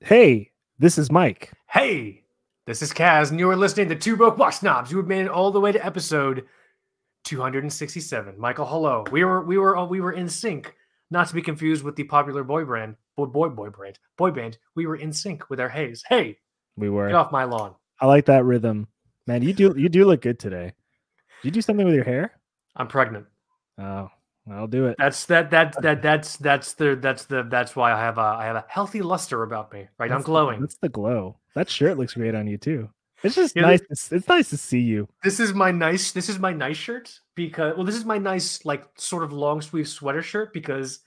Hey, this is Mike. Hey, this is Kaz, and you are listening to Two Broke Watch Snobs. You have made it all the way to episode 267. Michael, hello. We were in sync, not to be confused with the popular boy band. We were in sync with our hays. Hey, We were. get off my lawn. I like that rhythm, man. You do look good today. Did you do something with your hair? I'm pregnant. Oh, I'll do it. That's why I have a healthy luster about me. Right, I'm glowing. That's the glow. That shirt looks great on you too. It's just nice. It's nice to see you. This is my nice shirt because this is my nice like sort of long sleeve sweater shirt because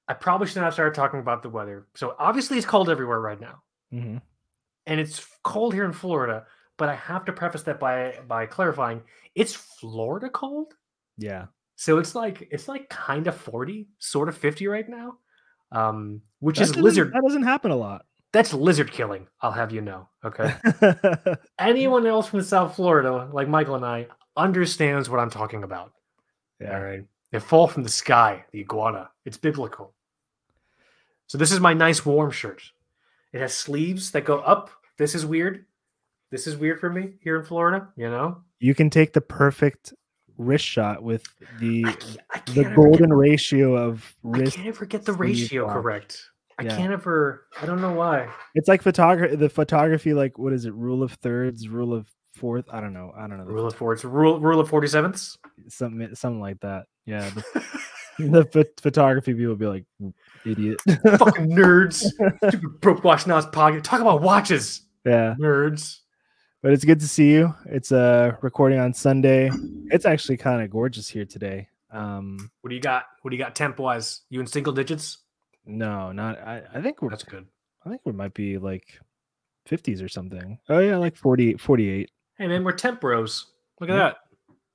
I probably should not have started talking about the weather. So obviously it's cold everywhere right now, Mm-hmm. and it's cold here in Florida. But I have to preface that by clarifying it's Florida cold. Yeah. So it's like kind of 40, sort of 50 right now, which That is lizard. That doesn't happen a lot. That's lizard killing, I'll have you know. Okay. Anyone else from South Florida, like Michael and I, understands what I'm talking about. Yeah. All right. They fall from the sky, the iguana. It's biblical. So this is my nice warm shirt. It has sleeves that go up. This is weird. This is weird for me here in Florida, you know? You can take the perfect wrist shot with the golden ratio of wrist. I can't ever get the ratio correct. I can't ever. I don't know why. It's like photography, like what is it? Rule of thirds, rule of fourth. I don't know. Rule of fourths. Rule of 47ths. Something like that. Yeah. The photography people will be like, idiot. Fucking nerds. Stupid broke watch now's podcast. Talk about watches. Yeah. Nerds. But it's good to see you. It's recording on Sunday. It's actually kind of gorgeous here today. What do you got? What do you got temp wise? You in single digits? No, not. I think that's good. I think we might be like 50s or something. Oh yeah, like 40, 48. Hey man, we're temp bros. Look at that.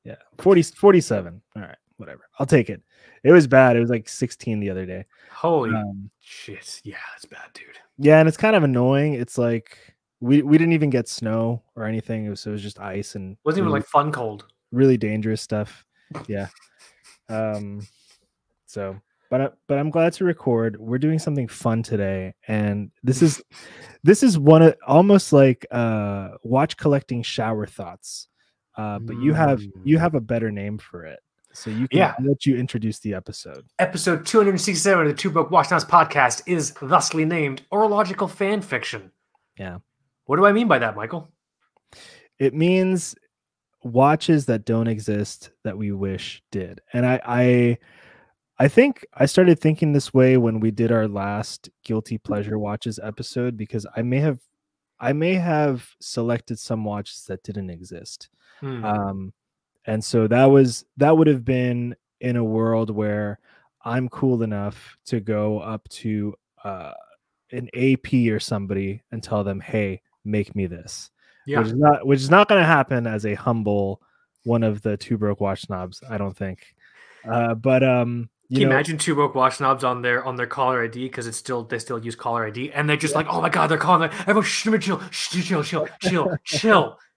Yeah, 47. All right, whatever. I'll take it. It was bad. It was like 16 the other day. Holy shit. Yeah, that's bad, dude. Yeah, and it's kind of annoying. It's like we didn't even get snow or anything. It was just ice and wasn't even like fun cold. Really dangerous stuff. Yeah. So but I'm glad to record. We're doing something fun today, and this is one of almost like watch collecting shower thoughts. But you have a better name for it. So you can I'll let you introduce the episode. Episode 267 of the Two Broke Watch Snobs podcast is thusly named Orological Fan Fiction. Yeah. What do I mean by that, Michael? It means watches that don't exist that we wish did. And I think I started thinking this way when we did our last Guilty Pleasure Watches episode, because I may have selected some watches that didn't exist. And so that would have been in a world where I'm cool enough to go up to an AP or somebody and tell them, hey, make me this. Yeah. Which is not going to happen as a humble one of the Two Broke Watch Snobs, I don't think. But can you imagine Two Broke Watch Snobs on their caller ID, because they still use caller ID, and they're just like, oh my god, they're calling it. Everyone, chill.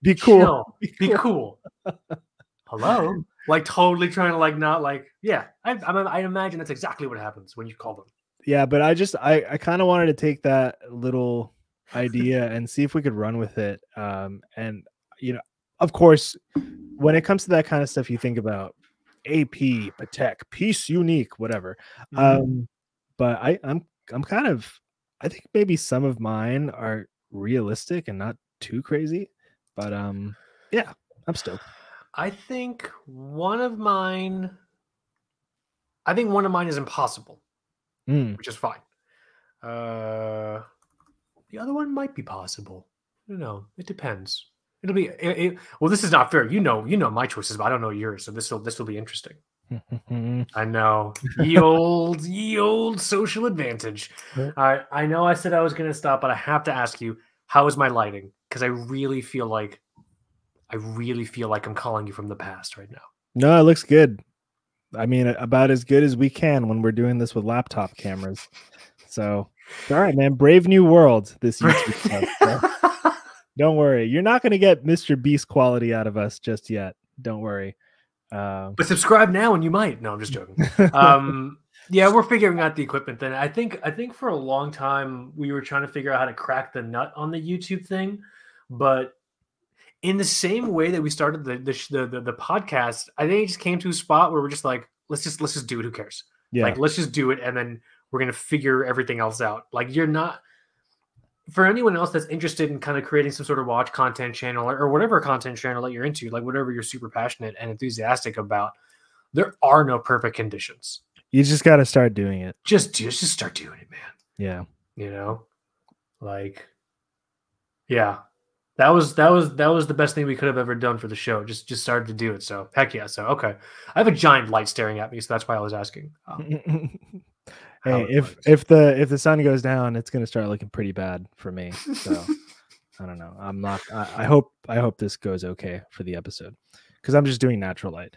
Be cool. Be cool. Hello, like totally trying to like not like I imagine that's exactly what happens when you call them. Yeah, but I kind of wanted to take that little idea and see if we could run with it. And of course, when it comes to that kind of stuff, you think about AP, Patek, Piece Unique, whatever. But I'm kind of, I think maybe some of mine are realistic and not too crazy. But yeah, I'm stoked. I think one of mine is impossible, which is fine. The other one might be possible. I don't know. It depends. It'll be. Well, this is not fair. You know my choices, but I don't know yours. So this will be interesting. I know. Ye old social advantage. I know I said I was going to stop, but I have to ask you, how is my lighting? Because I really feel like I'm calling you from the past right now. No, it looks good. I mean, about as good as we can when we're doing this with laptop cameras. So, all right, man. Brave new world, this YouTube stuff. So. Don't worry. You're not going to get Mr. Beast quality out of us just yet. Don't worry. But subscribe now and you might. No, I'm just joking. Yeah, we're figuring out the equipment thing. I think for a long time we were trying to figure out how to crack the nut on the YouTube thing, but in the same way that we started the podcast, I think it just came to a spot where we're just like, let's just do it. Who cares? Yeah. Like, let's just do it, and then we're gonna figure everything else out. Like, you're not, for anyone else that's interested in kind of creating some sort of watch content channel or whatever content channel that you're into, like whatever you're super passionate and enthusiastic about, there are no perfect conditions. You just got to start doing it. Just start doing it, man. Yeah. You know, like, yeah, that was the best thing we could have ever done for the show. Just started to do it. So heck yeah. So okay, I have a giant light staring at me, so that's why I was asking. Hey, if the sun goes down, it's gonna start looking pretty bad for me. So I don't know. I'm not. I hope this goes okay for the episode because I'm just doing natural light.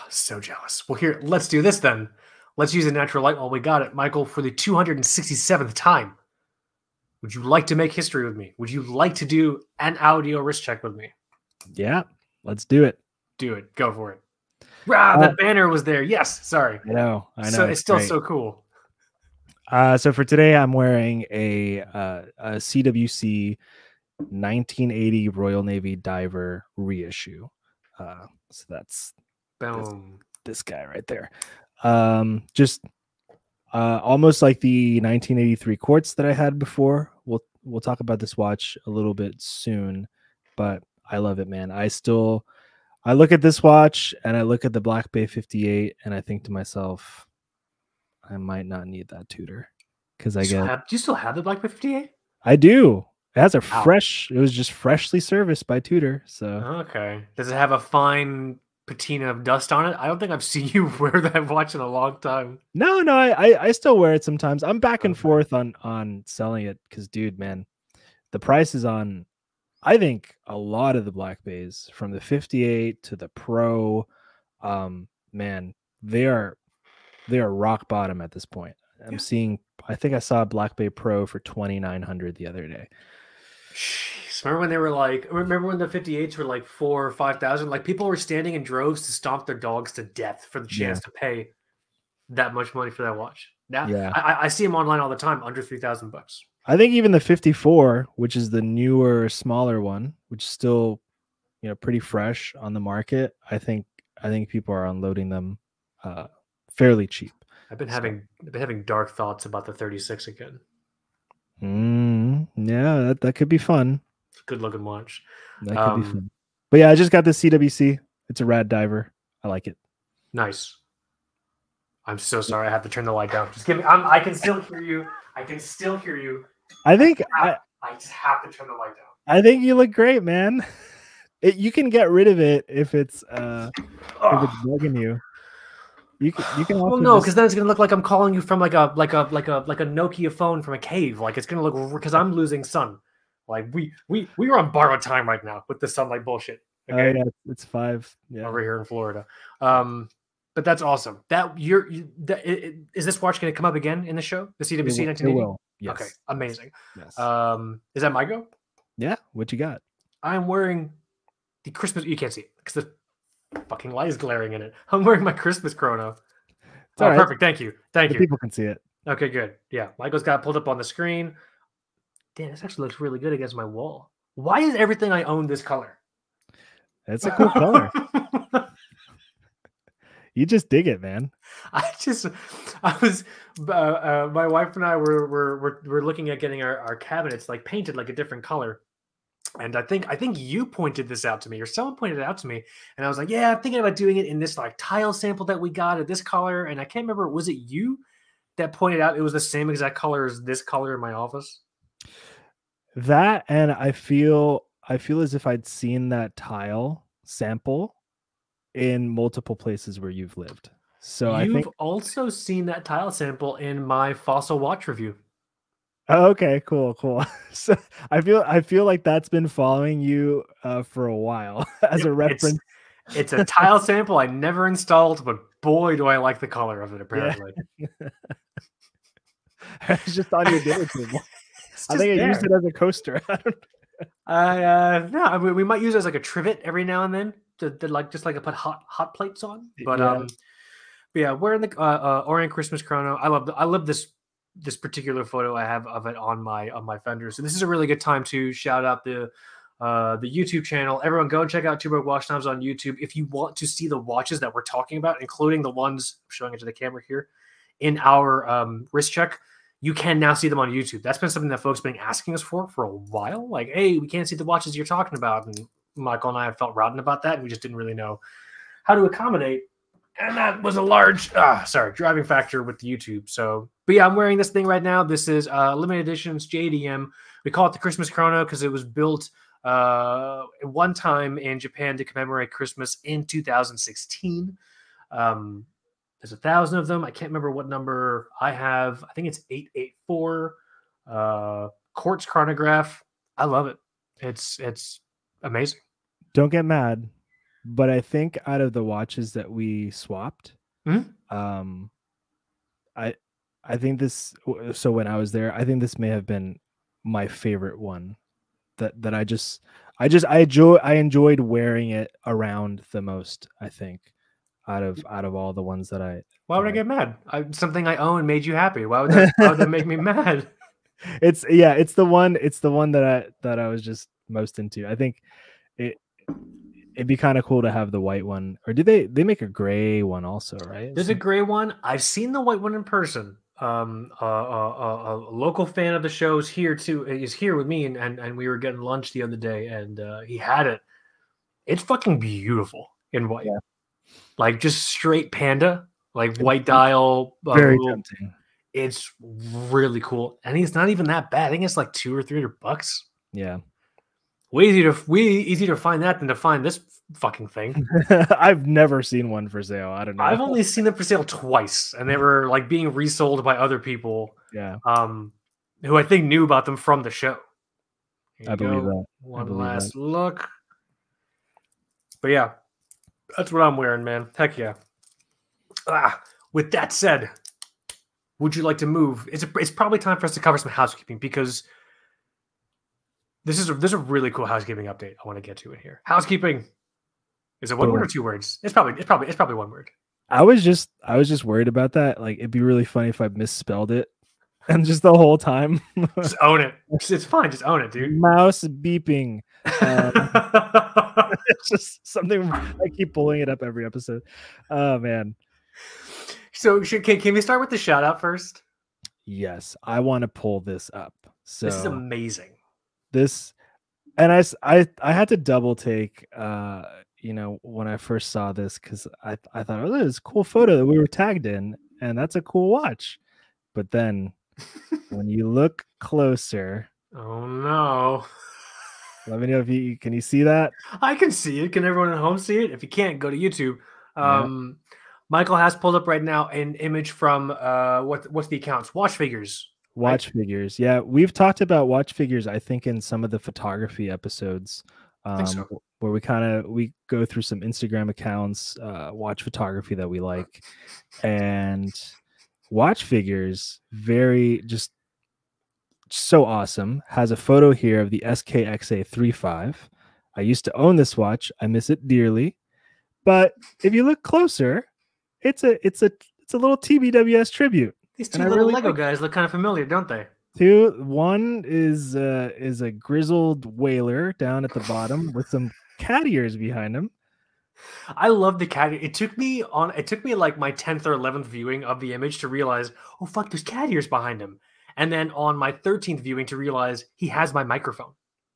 So jealous. Well, here, let's do this then. Let's use a natural light while we got it, Michael, for the 267th time. Would you like to make history with me? Would you like to do an audio wrist check with me? Yeah, let's do it. Do it. Go for it. That banner was there. Yes. Sorry. I know. So it's still great. So cool. So for today, I'm wearing a CWC 1980 Royal Navy Diver reissue. So that's boom. This guy right there. Just almost like the 1983 quartz that I had before. We'll talk about this watch a little bit soon, but I love it, man. I look at this watch and I look at the Black Bay 58 and I think to myself, I might not need that Tudor because do you still have the Black Bay 58? I do. It has a it was just freshly serviced by Tudor. So okay. Does it have a fine patina of dust on it? I don't think I've seen you wear that watch in a long time. No, I still wear it sometimes. I'm back and forth on selling it because, dude, man, the price is on, I think, a lot of the Black Bays from the 58 to the Pro. Man, they are rock bottom at this point. I'm seeing, I think I saw a Black Bay Pro for $2,900 the other day. Jeez. Remember when the 58s were like 4,000 or 5,000? Like, people were standing in droves to stomp their dogs to death for the chance to pay that much money for that watch. Now, I see them online all the time, under $3,000. I think even the 54, which is the newer, smaller one, which is still, pretty fresh on the market. I think people are unloading them fairly cheap. I've been having dark thoughts about the 36 again. Yeah, that could be fun. It's a good looking watch. That could be fun. But yeah, I just got the CWC. It's a rad diver. I like it. Nice. I'm so sorry. I have to turn the light down. Just give me. I can still hear you. I can still hear you. I think I just have to turn the light down. I think you look great, man. You can get rid of it if it's bugging you. You can. Well, no, because then it's gonna look like I'm calling you from like a Nokia phone from a cave. Like, it's gonna look, because I'm losing sun. Like, we are on borrowed time right now with the sunlight bullshit. Okay, yeah, it's 5. Yeah, over here in Florida. But that's awesome. Is this watch gonna come up again in the show? The CWC 1980? It will. Yes. Okay, amazing. Yes. Is that my go? Yeah. What you got? I'm wearing the Christmas. You can't see it because the fucking light is glaring in it. I'm wearing my Christmas chrono. Oh, right. Perfect. Thank you. People can see it. Okay, good. Yeah, Michael's got it pulled up on the screen. Damn, this actually looks really good against my wall. Why is everything I own this color? It's a cool color. You just dig it, man. My wife and I were looking at getting our cabinets like painted like a different color. And I think you pointed this out to me, or someone pointed it out to me, and I was like, yeah, I'm thinking about doing it in this like tile sample that we got at this color. And I can't remember, was it you that pointed out it was the same exact color as this color in my office? That, and I feel as if I'd seen that tile sample in multiple places where you've lived. So you've also seen that tile sample in my fossil watch review. Oh, okay, cool. So I feel like that's been following you for a while as a reference. It's a tile sample I never installed, but boy, do I like the color of it. Apparently, it's just on your dinner table. I think I used it as a coaster. No, I mean, we might use it as like a trivet every now and then to like just like put hot plates on. But But yeah, wearing the Orient Christmas chrono. I love this particular photo I have of it on my fender. So this is a really good time to shout out the YouTube channel. Everyone go and check out Two Broke Watch Times on YouTube if you want to see the watches that we're talking about, including the ones I'm showing it to the camera here in our wrist check. You can now see them on YouTube. That's been something that folks have been asking us for a while. Like, hey, we can't see the watches you're talking about. And Michael and I have felt rotten about that. And we just didn't really know how to accommodate. And that was a large, driving factor with the YouTube. So, but yeah, I'm wearing this thing right now. This is limited editions JDM. We call it the Christmas Chrono because it was built one time in Japan to commemorate Christmas in 2016. There's 1,000 of them. I can't remember what number I have. I think it's 884. Quartz chronograph. I love it. It's amazing. Don't get mad, but I think out of the watches that we swapped, I think this. So when I was there, I think this may have been my favorite one. That I enjoyed wearing it around the most. I think. Out of all the ones that why would I get mad? Something I own made you happy. Why would that make me mad? It's the one that I was just most into. I think it'd be kind of cool to have the white one, or they make a gray one also, right? There's a gray one. I've seen the white one in person. A local fan of the show is here with me, and we were getting lunch the other day, and he had it. It's fucking beautiful in white. Yeah. Like just straight panda, like white dial. Very tempting. It's really cool, and it's not even that bad. I think it's like $200 or $300. Yeah, way easier to find that than to find this fucking thing. I've never seen one for sale. I don't know. I've only seen them for sale twice, and they were like being resold by other people. Yeah, who I think knew about them from the show. I believe that. One last look, but yeah. That's what I'm wearing, man. Heck yeah. With that said, would you like to move? It's probably time for us to cover some housekeeping because there's a really cool housekeeping update I want to get to in here. Housekeeping. Is it one word or 2 words? It's probably one word. I was just worried about that. Like it'd be really funny if I misspelled it and just the whole time. Just own it. It's fine. Just own it, dude. Mouse beeping. It's just something I keep pulling it up every episode. Oh man. So can we start with the shout out first? Yes, I want to pull this up. So this is amazing. And I had to double take when I first saw this because I thought, oh, this is a cool photo that we were tagged in, and that's a cool watch. But then when you look closer, oh no. Let me know if can you see that? I can see it. Can everyone at home see it? If you can't, go to YouTube. Michael has pulled up right now an image from what's the accounts? Watch Figures. Watch Figures. Yeah, we've talked about Watch Figures, I think, in some of the photography episodes. I think so. Where we go through some Instagram accounts, watch photography that we like. And Watch Figures, very just so awesome, has a photo here of the SKXA 35. I used to own this watch. I miss it dearly. But if you look closer, it's a little TBWS tribute. These two little Lego guys look kind of familiar, don't they? One is a grizzled whaler down at the bottom with some cat ears behind him. I love the cat. It took me like my 10th or 11th viewing of the image to realize, oh fuck, there's cat ears behind him. And then on my 13th viewing to realize he has my microphone.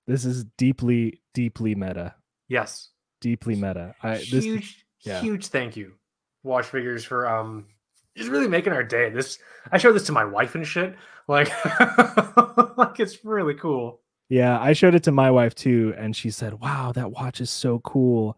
This is deeply, deeply meta. Yes. Deeply meta. Huge thank you, Watch Figures, for just really making our day. I showed this to my wife and shit. Like, like it's really cool. Yeah, I showed it to my wife too, and she said, wow, that watch is so cool.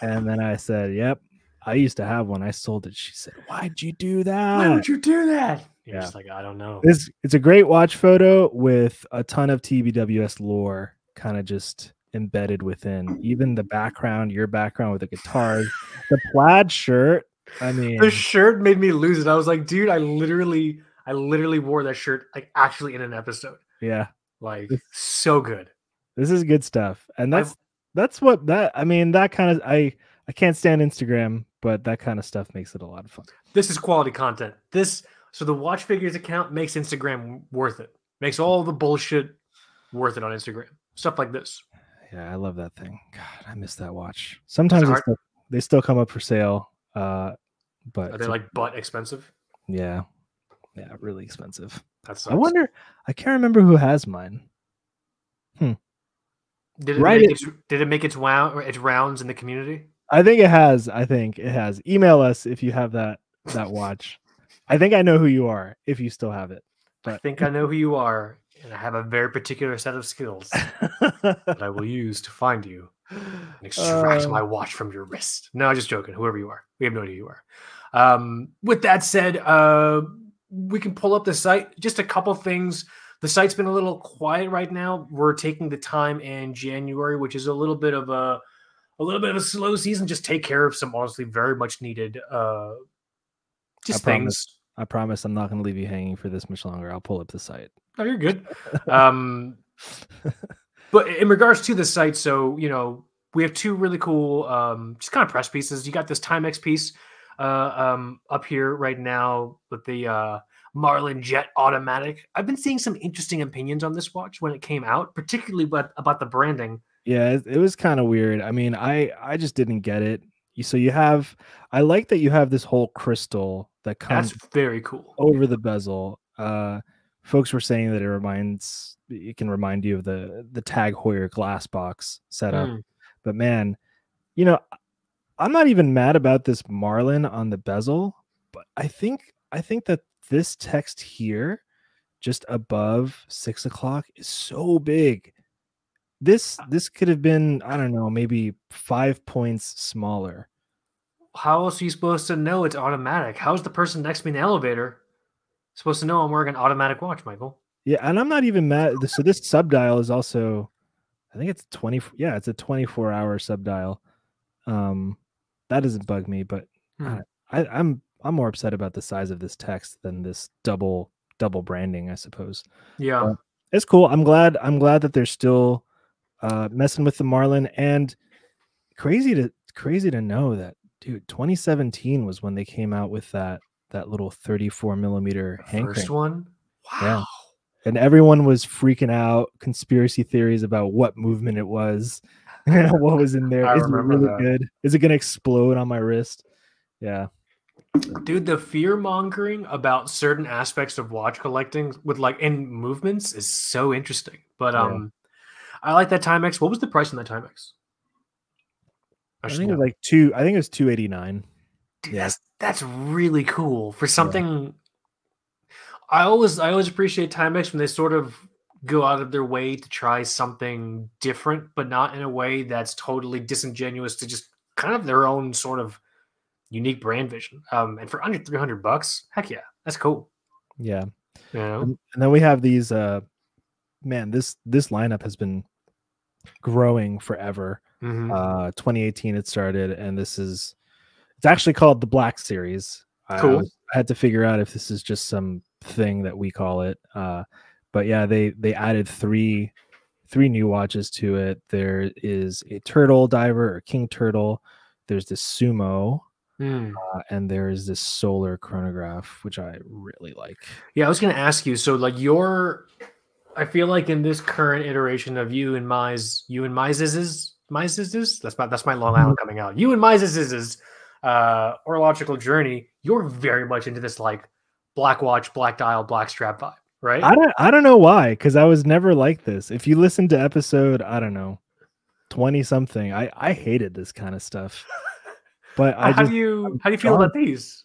And then I said, yep, I used to have one. I sold it. She said, why'd you do that? Why would you do that? You're just like, I don't know. It's a great watch photo with a ton of TBWS lore kind of just embedded within. Even the background, your background with the guitars, the plaid shirt. I mean, the shirt made me lose it. I was like, dude, I literally wore that shirt like actually in an episode. Yeah. Like so good. This is good stuff. And that kind of, I can't stand Instagram, but that kind of stuff makes it a lot of fun. This is quality content. So the watch figures account makes Instagram worth it. Makes all the bullshit worth it on Instagram. Stuff like this. Yeah, I love that thing. God, I miss that watch. Sometimes they still come up for sale. But are they like butt expensive? Yeah, really expensive. I wonder. I can't remember who has mine. Did it make its rounds in the community? I think it has. Email us if you have that watch. I think I know who you are if you still have it. But I think I know who you are, and I have a very particular set of skills that I will use to find you and extract my watch from your wrist. No, just joking. Whoever you are, we have no idea who you are. With that said, we can pull up the site. Just a couple things. The site's been a little quiet right now. We're taking the time in January, which is a little bit of a slow season. Just take care of some honestly very much needed things. I promise I'm not going to leave you hanging for this much longer. I'll pull up the site. Oh, you're good. But in regards to the site, so we have two really cool just kind of press pieces. You got this Timex piece up here right now with the Marlin Jet Automatic. I've been seeing some interesting opinions on this watch when it came out, particularly about the branding. Yeah, it was kind of weird. I mean, I just didn't get it. So I like that you have this whole crystal that comes That's very cool over the bezel. Folks were saying that it can remind you of the Tag Heuer glass box setup. But man, I'm not even mad about this Marlin on the bezel, but I think that this text here, just above 6 o'clock, is so big. This could have been, I don't know, maybe 5 points smaller. How else are you supposed to know it's automatic? How's the person next to me in the elevator supposed to know I'm wearing an automatic watch, Michael? Yeah, and I'm not even mad. So this subdial is also, I think it's 20. Yeah, it's a 24-hour subdial. That doesn't bug me, but I'm more upset about the size of this text than this double branding, I suppose. Yeah, but it's cool. I'm glad that they're still messing with the Marlin, and crazy to know that, dude, 2017 was when they came out with that little 34 millimeter hand first crank. one. Wow. Yeah. And everyone was freaking out, conspiracy theories about what movement it was, what was in there. Is it really good? Is it going to explode on my wrist? Yeah. Dude, the fear mongering about certain aspects of watch collecting with in movements is so interesting. But I like that Timex. What was the price on that Timex? I think it was like it was $289. Dude, yeah, that's really cool for something. Yeah. I always appreciate Timex when they sort of go out of their way to try something different, but not in a way that's totally disingenuous to just kind of their own sort of unique brand vision. And for under $300, heck yeah, that's cool. Yeah. And then we have these. Man, this lineup has been growing forever. 2018 it started, and it's actually called the Black Series. Cool. I had to figure out if this is just some thing that we call it, but yeah, they added three new watches to it. There is a turtle diver, or king turtle. There's this sumo, and there is this solar chronograph, which I really like. Yeah, I was going to ask you. So I feel like in this current iteration of you and Mize's, that's my Long Island coming out. You and Mize's horological journey, you're very much into this black watch, black dial, black strap vibe, right? I don't know why, because I was never like this. If you listen to episode, I don't know, 20 something, I hated this kind of stuff. But how do you feel about these?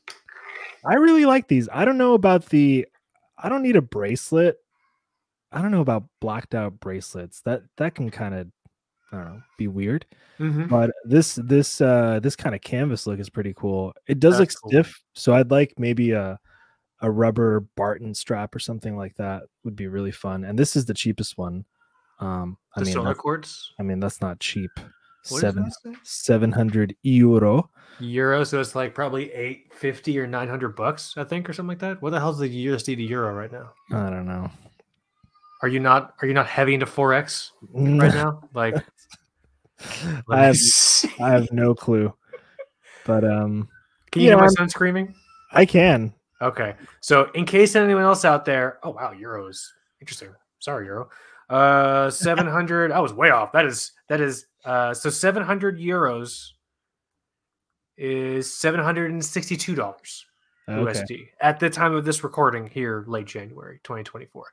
I really like these. I don't know about I don't need a bracelet. I don't know about blacked out bracelets. That can kind of, I don't know, be weird. But this kind of canvas look is pretty cool. It does look stiff, so I'd like maybe a rubber Barton strap or something like that would be really fun. And this is the cheapest one. The solar quartz. I mean, that's not cheap. What 700 euro. So it's probably $850 or $900, I think, or something like that. What the hell's the USD to euro right now? I don't know. Are you not heavy into Forex right now? I have no clue. But Can you hear my son screaming? I can. Okay. So in case anyone else out there, oh wow, euros. Interesting. Sorry, euro. 700. I was way off. That is so 700 euros is $762 USD at the time of this recording here, late January 2024.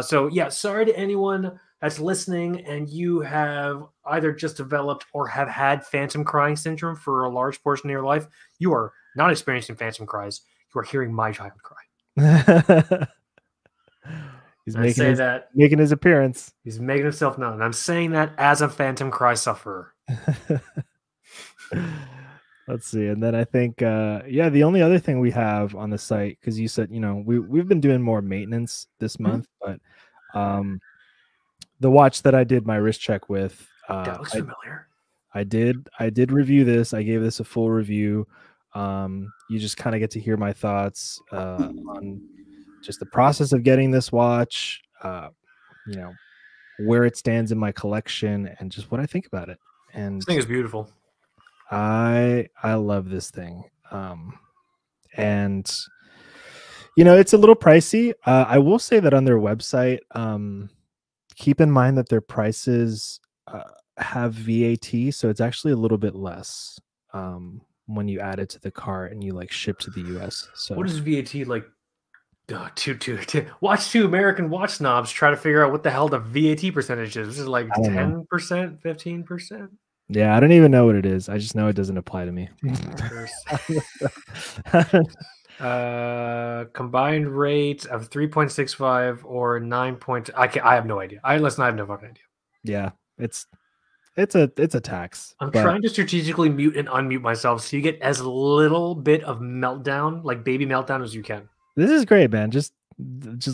So yeah, sorry to anyone that's listening and you have either just developed or have had phantom crying syndrome for a large portion of your life. You are not experiencing phantom cries. You are hearing my child cry. He's making his appearance. He's making himself known. And I'm saying that as a phantom cry sufferer. Let's see. And then I think, the only other thing we have on the site, because you said, we've been doing more maintenance this month, but the watch that I did my wrist check with, that looks familiar. I did review this. I gave this a full review. You just kind of get to hear my thoughts on just the process of getting this watch, where it stands in my collection and just what I think about it. And this thing is beautiful. I love this thing. And it's a little pricey. I will say that on their website, keep in mind that their prices have VAT, so it's actually a little bit less when you add it to the cart and you ship to the US. So what is VAT like? Watch two American watch snobs try to figure out what the hell the VAT percentage is. This is like 10%, 15%. Yeah, I don't even know what it is. I just know it doesn't apply to me. Combined rate of 3.65 or 9. I have no idea. I have no fucking idea. Yeah, it's a tax. I'm trying to strategically mute and unmute myself so you get as little bit of meltdown, like baby meltdown, as you can. This is great, man. Just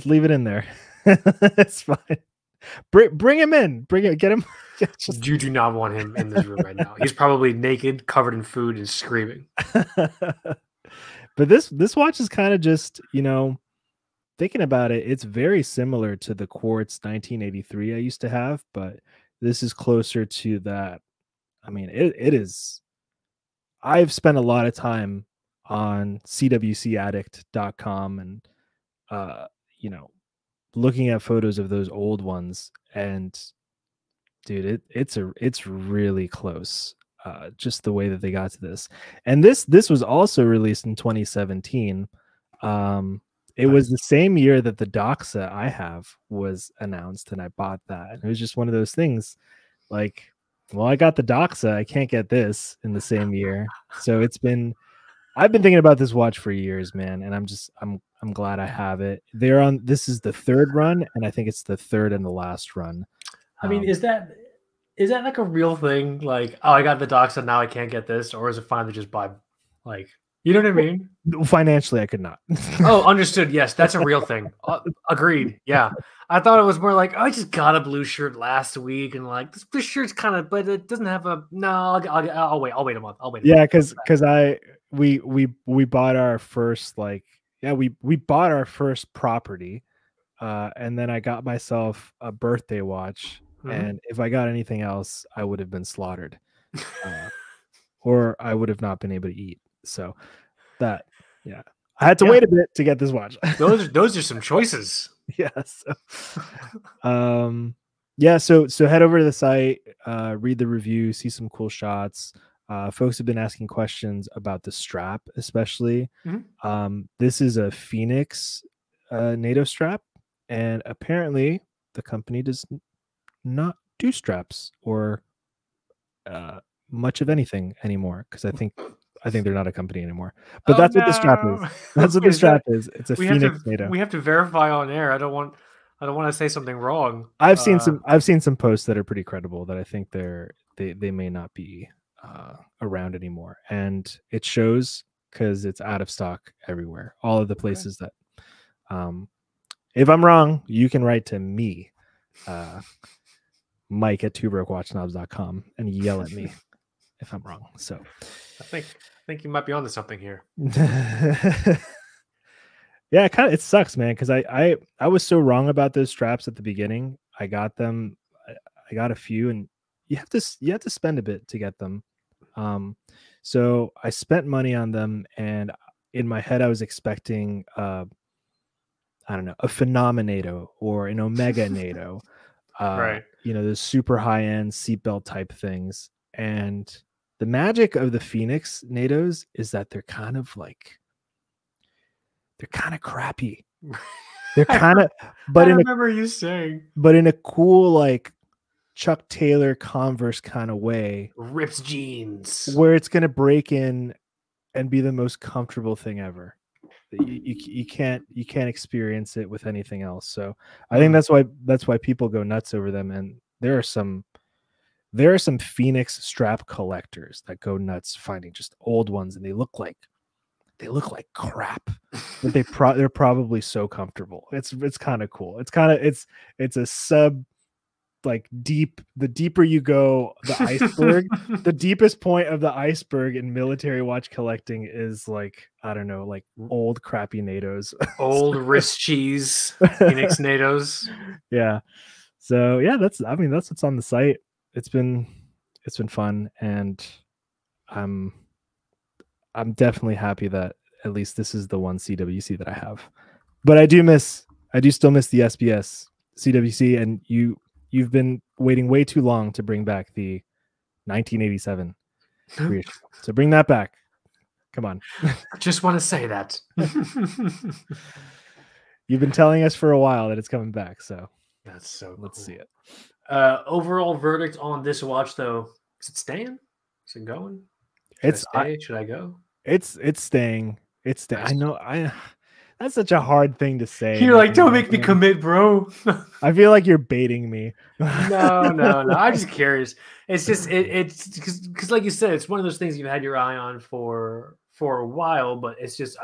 leave it in there. It's fine. Bring him in. Get him. You do not want him in this room right now. He's probably naked, covered in food, and screaming. But this watch is kind of just, thinking about it, it's very similar to the Quartz 1983 I used to have, but this is closer to that. I mean, it is. I've spent a lot of time on cwcaddict.com and looking at photos of those old ones, and dude, it's really close. Just the way that they got to this. And this was also released in 2017. It was the same year that the Doxa I have was announced, and I bought that. And it was just one of those things like, well, I got the Doxa, I can't get this in the same year. So I've been thinking about this watch for years, man, and I'm glad I have it. This is the third run, and I think it's the third and the last run. I mean, is that like a real thing? Like, oh, I got the Doxa, now I can't get this, or is it fine to just buy, like, you know what I mean? Financially, I could not. Oh, understood. Yes, that's a real thing. Agreed. Yeah, I thought it was more like, oh, I just got a blue shirt last week, and like this shirt's kind of, but it doesn't have a. No, I'll wait. I'll wait a month. Yeah, because we bought our first we bought our first property, and then I got myself a birthday watch. And if I got anything else, I would have been slaughtered, or I would have not been able to eat. So I had to wait a bit to get this watch. those are some choices. Yeah. So head over to the site, read the review, see some cool shots. Folks have been asking questions about the strap, especially. This is a Phoenix NATO strap, and apparently the company does not do straps or much of anything anymore, because I think they're not a company anymore. But that's what the strap is. That's what the strap is. It's a Phoenix NATO. We have to verify on air. I don't want to say something wrong. I've seen some posts that are pretty credible that I think they may not be around anymore, and it shows because it's out of stock everywhere. All of the places that if I'm wrong, you can write to me, Mike at twobrokewatchsnobs.com, and yell at me if I'm wrong. So I think you might be onto something here. Yeah, it sucks, man, because I was so wrong about those straps at the beginning. I got them, I got a few, and you have to spend a bit to get them. So I spent money on them, and in my head I was expecting I don't know, a Phenomenado or an Omega NATO, Right. you know, those super high end seatbelt type things. And the magic of the Phoenix NATOs is that they're kind of crappy. They're kind of, but I remember you saying, but in a cool, like Chuck Taylor Converse kind of way, rips jeans, where it's going to break in and be the most comfortable thing ever. You can't experience it with anything else. So I think that's why people go nuts over them. And there are some Phoenix strap collectors that go nuts finding just old ones, and they look like crap, but they're probably so comfortable. It's kind of cool. It's a sub, like, deep. The deeper you go, the iceberg, the deepest point of the iceberg in military watch collecting is, like, I don't know, like old crappy NATOs, old wrist cheese Phoenix NATOs. Yeah. So yeah, that's what's on the site. It's been fun, and I'm definitely happy that at least this is the one CWC that I have. But I do still miss the SBS CWC, and you've been waiting way too long to bring back the 1987 reissue. So bring that back. Come on. I just want to say that. You've been telling us for a while that it's coming back, so that's so let's see it. Overall verdict on this watch, though, is it staying? Is it going? Should I go? It's staying. It's staying. I know. That's such a hard thing to say. You're like, don't make me commit, bro. I feel like you're baiting me. No. I'm just curious. It's just it's because like you said, it's one of those things you've had your eye on for a while, but it's just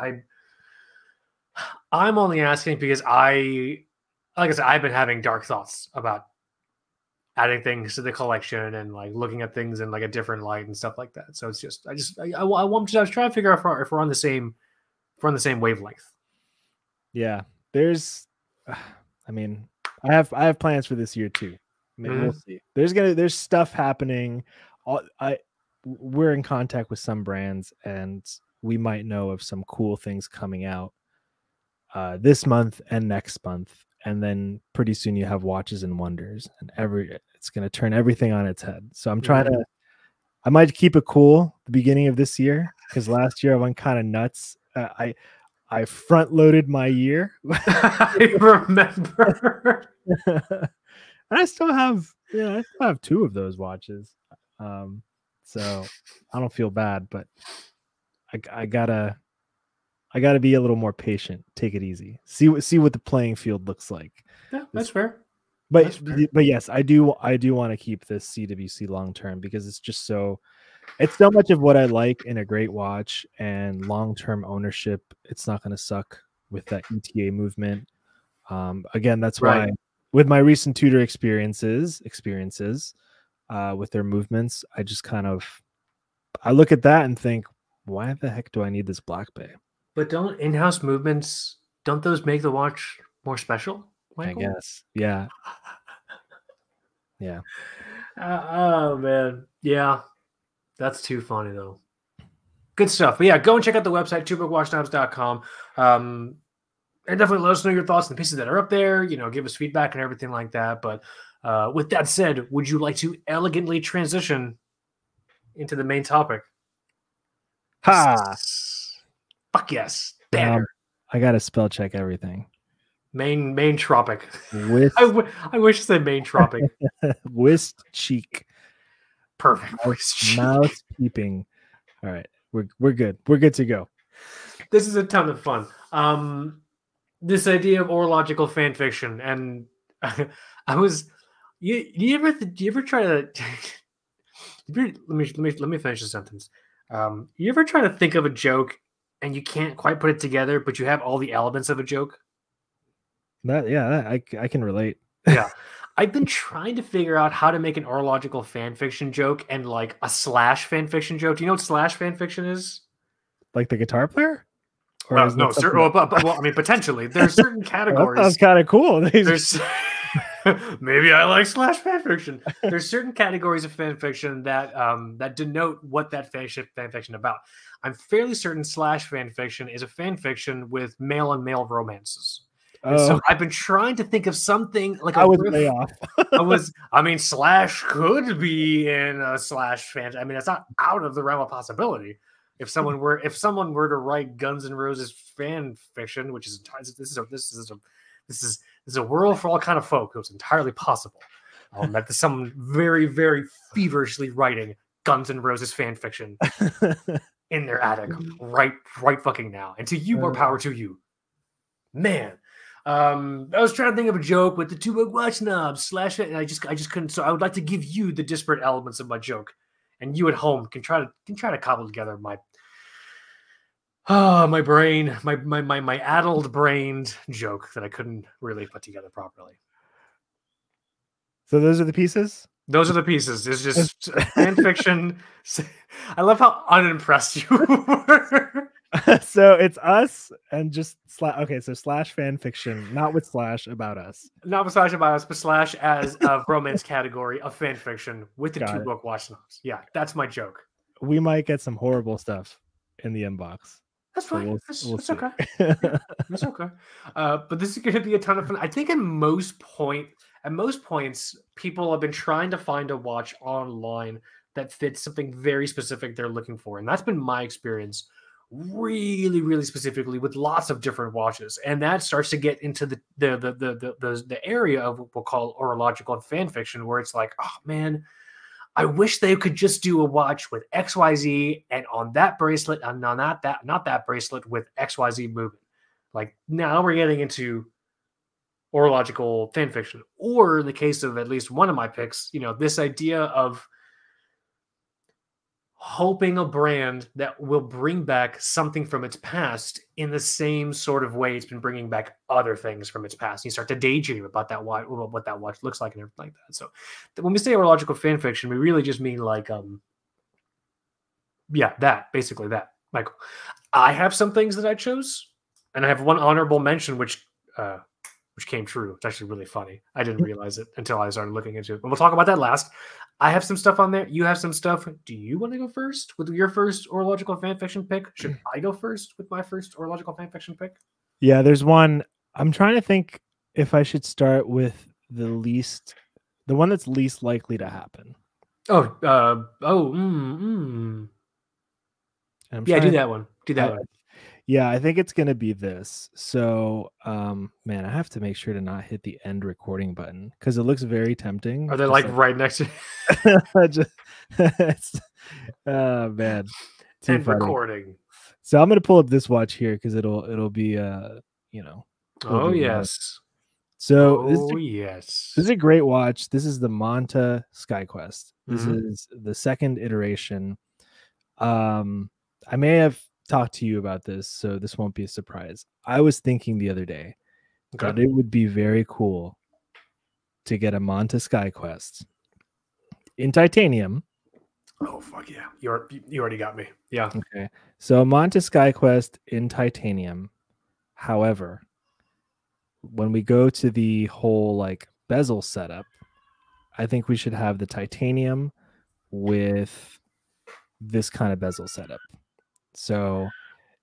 I'm only asking because like I said, I've been having dark thoughts about adding things to the collection and like looking at things in like a different light and stuff like that. So it's just I was trying to figure out if we're on the same wavelength. Yeah, there's, I mean, I have plans for this year too. Maybe we'll see. There's stuff happening. We're in contact with some brands, and we might know of some cool things coming out this month and next month. And then pretty soon you have Watches and Wonders, and it's going to turn everything on its head. So I'm trying to, I might keep it cool the beginning of this year, because last year I went kind of nuts. I front loaded my year. I remember. And I still have two of those watches. So I don't feel bad, but I gotta be a little more patient. Take it easy. See what the playing field looks like. Yeah, that's fair. But yes, I do want to keep this CWC long term, because it's so much of what I like in a great watch, and long-term ownership. It's not going to suck with that ETA movement. Again, that's why with my recent Tudor experiences with their movements, I just I look at that and think, why the heck do I need this Black Bay? But don't in-house movements, don't those make the watch more special, Michael? I guess. Yeah. Yeah. Oh man. Yeah. That's too funny though. Good stuff. But yeah, go and check out the website, twobrookwatchsnobs.com. And definitely let us know your thoughts on the pieces that are up there. Give us feedback and everything like that. But with that said, would you like to elegantly transition into the main topic? Ha! Fuck yes. Banner. I gotta spell check everything. Main tropic. I wish it said main tropic. Whist cheek. Perfect. Mouth peeping. All right, we're good. We're good to go. This is a ton of fun. This idea of orological fan fiction, and I was. You ever try to? Let me finish the sentence. You ever try to think of a joke and you can't quite put it together, but you have all the elements of a joke? I can relate. Yeah. I've been trying to figure out how to make an orological fan fiction joke and like a slash fan fiction joke. Do you know what slash fan fiction is? Like the guitar player? No, sir. Well, I mean, potentially. There's certain categories. That sounds kind of cool. Maybe I like slash fan fiction. There's certain categories of fan fiction that that denote what that fan fiction about. I'm fairly certain slash fan fiction is a fan fiction with male on male romances. And so I've been trying to think of something like I was way off. I mean, slash could be in a slash fan. I mean, it's not out of the realm of possibility. If someone were to write Guns N' Roses fan fiction, which is this is a world for all kind of folk, it's entirely possible. That there's someone very, very feverishly writing Guns N' Roses fan fiction in their attic right fucking now. And to you, more power to you, man. I was trying to think of a joke with the two book watch knobs slash it, and I just couldn't. So I would like to give you the disparate elements of my joke, and you at home can try to cobble together my brain, my addled brained joke that I couldn't really put together properly. So those are the pieces? Those are the pieces. It's just fan fiction. I love how unimpressed you were. So it's us and just so slash fan fiction, not with slash about us. Not with slash about us, but slash as a romance category of fan fiction with the two book watch knobs. Yeah, that's my joke. We might get some horrible stuff in the inbox. That's fine. That's okay. Yeah, that's okay. But this is going to be a ton of fun. I think at most points, people have been trying to find a watch online that fits something very specific they're looking for, and that's been my experience. Really, really specifically with lots of different watches, and that starts to get into the area of what we'll call horological and fan fiction, where it's like, oh man, I wish they could just do a watch with XYZ and on that bracelet and on not that bracelet with XYZ movement. Like now we're getting into horological fan fiction, or in the case of at least one of my picks, this idea of hoping a brand that will bring back something from its past in the same sort of way it's been bringing back other things from its past. And you start to daydream about that watch, what that watch looks like and everything like that. So when we say horological fan fiction, we really just mean like, basically that. Like I have some things that I chose, and I have one honorable mention, which came true. It's actually really funny. I didn't realize it until I started looking into it. But we'll talk about that last. I have some stuff on there. You have some stuff. Do you want to go first with your first horological fan fiction pick? Should I go first with my first horological fan fiction pick? Yeah, there's one. I'm trying to think if I should start with the one that's least likely to happen. Yeah, do that one. Do that one. Yeah, I think it's going to be this. So, man, I have to make sure to not hit the end recording button because it looks very tempting. Are they like right next to man. End recording. So I'm going to pull up this watch here because it'll be, Oh, yes. So yes. This is a great watch. This is the Manta SkyQuest. This is the second iteration. I may have talked to you about this, so this won't be a surprise. I was thinking the other day that it would be very cool to get a Manta SkyQuest in titanium. Oh fuck yeah! You already got me. Yeah. Okay. So a Manta SkyQuest in titanium. However, when we go to the whole like bezel setup, I think we should have the titanium with this kind of bezel setup. So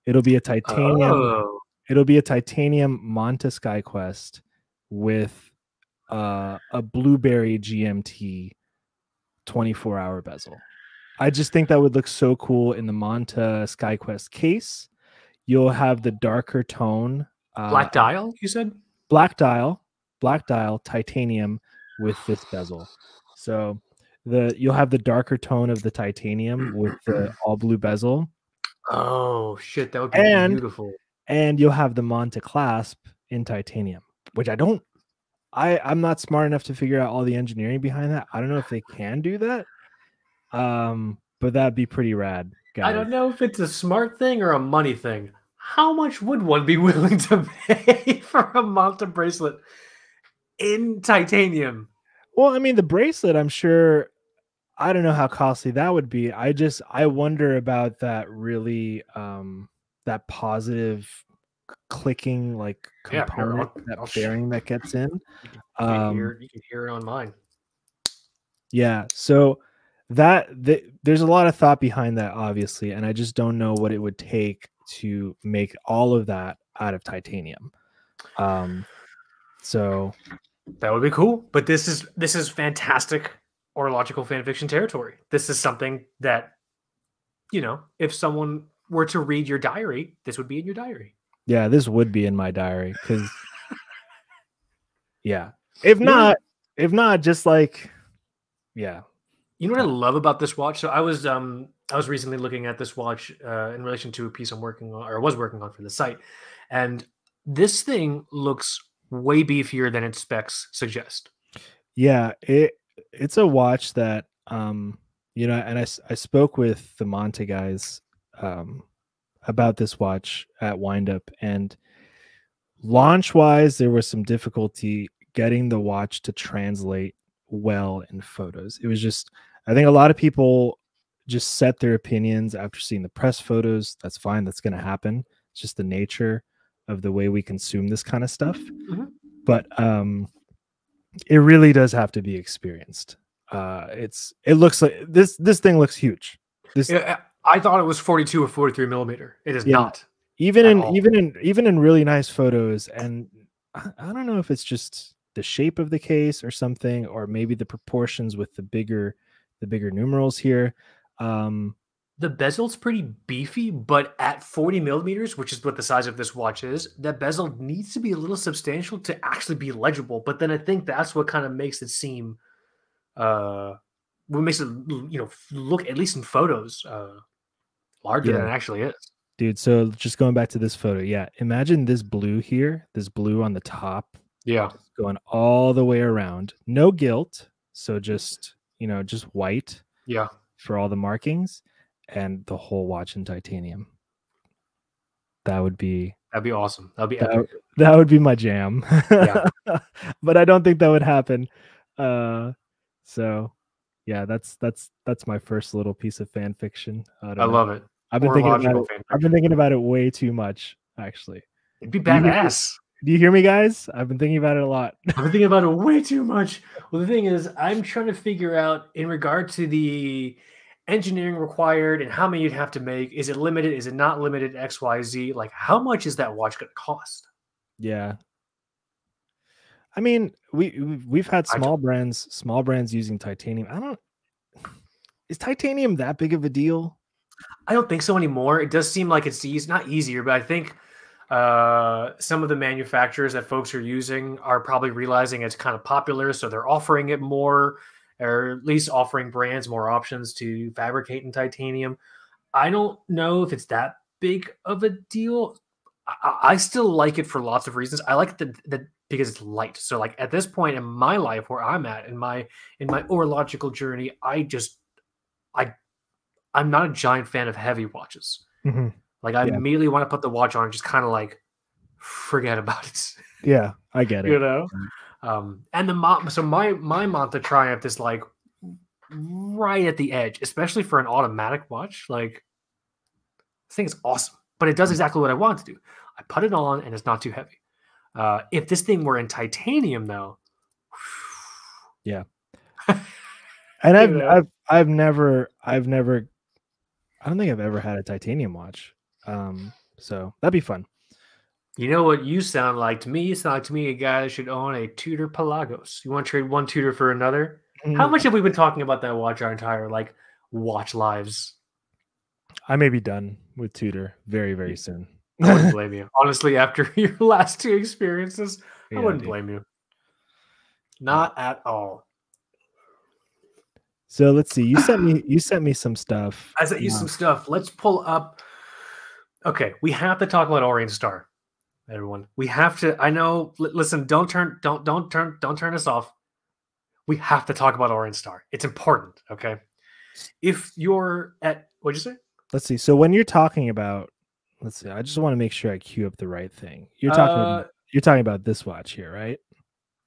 it'll be a titanium. It'll be a titanium Manta SkyQuest with a Blueberry GMT 24-hour bezel. I just think that would look so cool in the Manta SkyQuest case. You'll have the darker tone. Black dial, you said? Black dial, titanium with this bezel. So you'll have the darker tone of the titanium with the all blue bezel. Oh shit, that would be beautiful. And you'll have the Manta clasp in titanium, which I'm not smart enough to figure out all the engineering behind that. I don't know if they can do that. But that'd be pretty rad, guys. I don't know if it's a smart thing or a money thing. How much would one be willing to pay for a Manta bracelet in titanium? Well, I mean, the bracelet, I'm sure, I don't know how costly that would be. I wonder about that really, that positive clicking like Yeah, here, component, that bearing that gets in. You can hear it on mine. Yeah, so there's a lot of thought behind that, obviously, and I just don't know what it would take to make all of that out of titanium. So that would be cool. But this is fantastic orological fanfiction territory. This is something that, you know, if someone were to read your diary, this would be in your diary. Yeah, this would be in my diary because, yeah, if not, just like, yeah. You know what I love about this watch? So I was recently looking at this watch in relation to a piece I'm working on, or was working on for the site, and this thing looks way beefier than its specs suggest. Yeah, it's a watch that you know, and I spoke with the Monte guys about this watch at Windup, and launch wise there was some difficulty getting the watch to translate well in photos. It was just, I think a lot of people just set their opinions after seeing the press photos. That's fine, that's going to happen. It's just the nature of the way we consume this kind of stuff. But it really does have to be experienced. It looks like this thing looks huge. I thought it was 42 or 43 millimeter. It is not. Even in really nice photos, and I don't know if it's just the shape of the case or something, or maybe the proportions with the bigger numerals here. The bezel's pretty beefy, but at 40 millimeters, which is what the size of this watch is, that bezel needs to be a little substantial to actually be legible. But then I think that's what kind of makes it seem, what makes it, you know, look, at least in photos, larger than it actually is. Dude, so just going back to this photo, yeah, imagine this blue here, this blue on the top. Yeah. Going all the way around. No gilt, so just, you know, just white. Yeah. For all the markings, and the whole watch in titanium. That'd be awesome. That'd be epic. That would be my jam. Yeah. But I don't think that would happen. So yeah, that's my first little piece of fan fiction. I love it. I've been thinking about it way too much, actually. It'd be badass. Do you hear me, guys? I've been thinking about it a lot. I've been thinking about it way too much. Well, the thing is, I'm trying to figure out, in regard to the engineering required and how many you'd have to make. Is it limited? Is it not limited? X, Y, Z. Like, how much is that watch going to cost? Yeah. I mean, we've had small brands using titanium. Is titanium that big of a deal? I don't think so anymore. It does seem like it's not easier, but I think some of the manufacturers that folks are using are probably realizing it's kind of popular, so they're offering it more, or at least offering brands more options to fabricate in titanium. I don't know if it's that big of a deal. I still like it for lots of reasons. I like it because it's light. So like at this point in my life where I'm at in my orological journey, I'm not a giant fan of heavy watches. Mm-hmm. Like I immediately want to put the watch on and just kind of like forget about it. Yeah, I get it. You know? And my Manta Triumph is like right at the edge, especially for an automatic watch. Like, this thing is awesome, but it does exactly what I want it to do. I put it on and it's not too heavy. If this thing were in titanium, though, yeah. And I've never, I don't think I've ever had a titanium watch. So that'd be fun. You know what you sound like to me? You sound like to me a guy that should own a Tudor Pelagos. You want to trade one Tudor for another? How much have we been talking about that watch our entire watch lives? I may be done with Tudor very, very soon. I wouldn't blame you. Honestly, after your last two experiences, I wouldn't blame you. Not at all. So let's see. You sent me some stuff. I sent you some stuff. Let's pull up. Okay, we have to talk about Orient Star, everyone. We have to. I know. Listen, don't turn us off. We have to talk about Orient Star. It's important. Okay. If you're at, what'd you say? Let's see. So when you're talking about, let's see. I just want to make sure I queue up the right thing. You're talking about this watch here, right?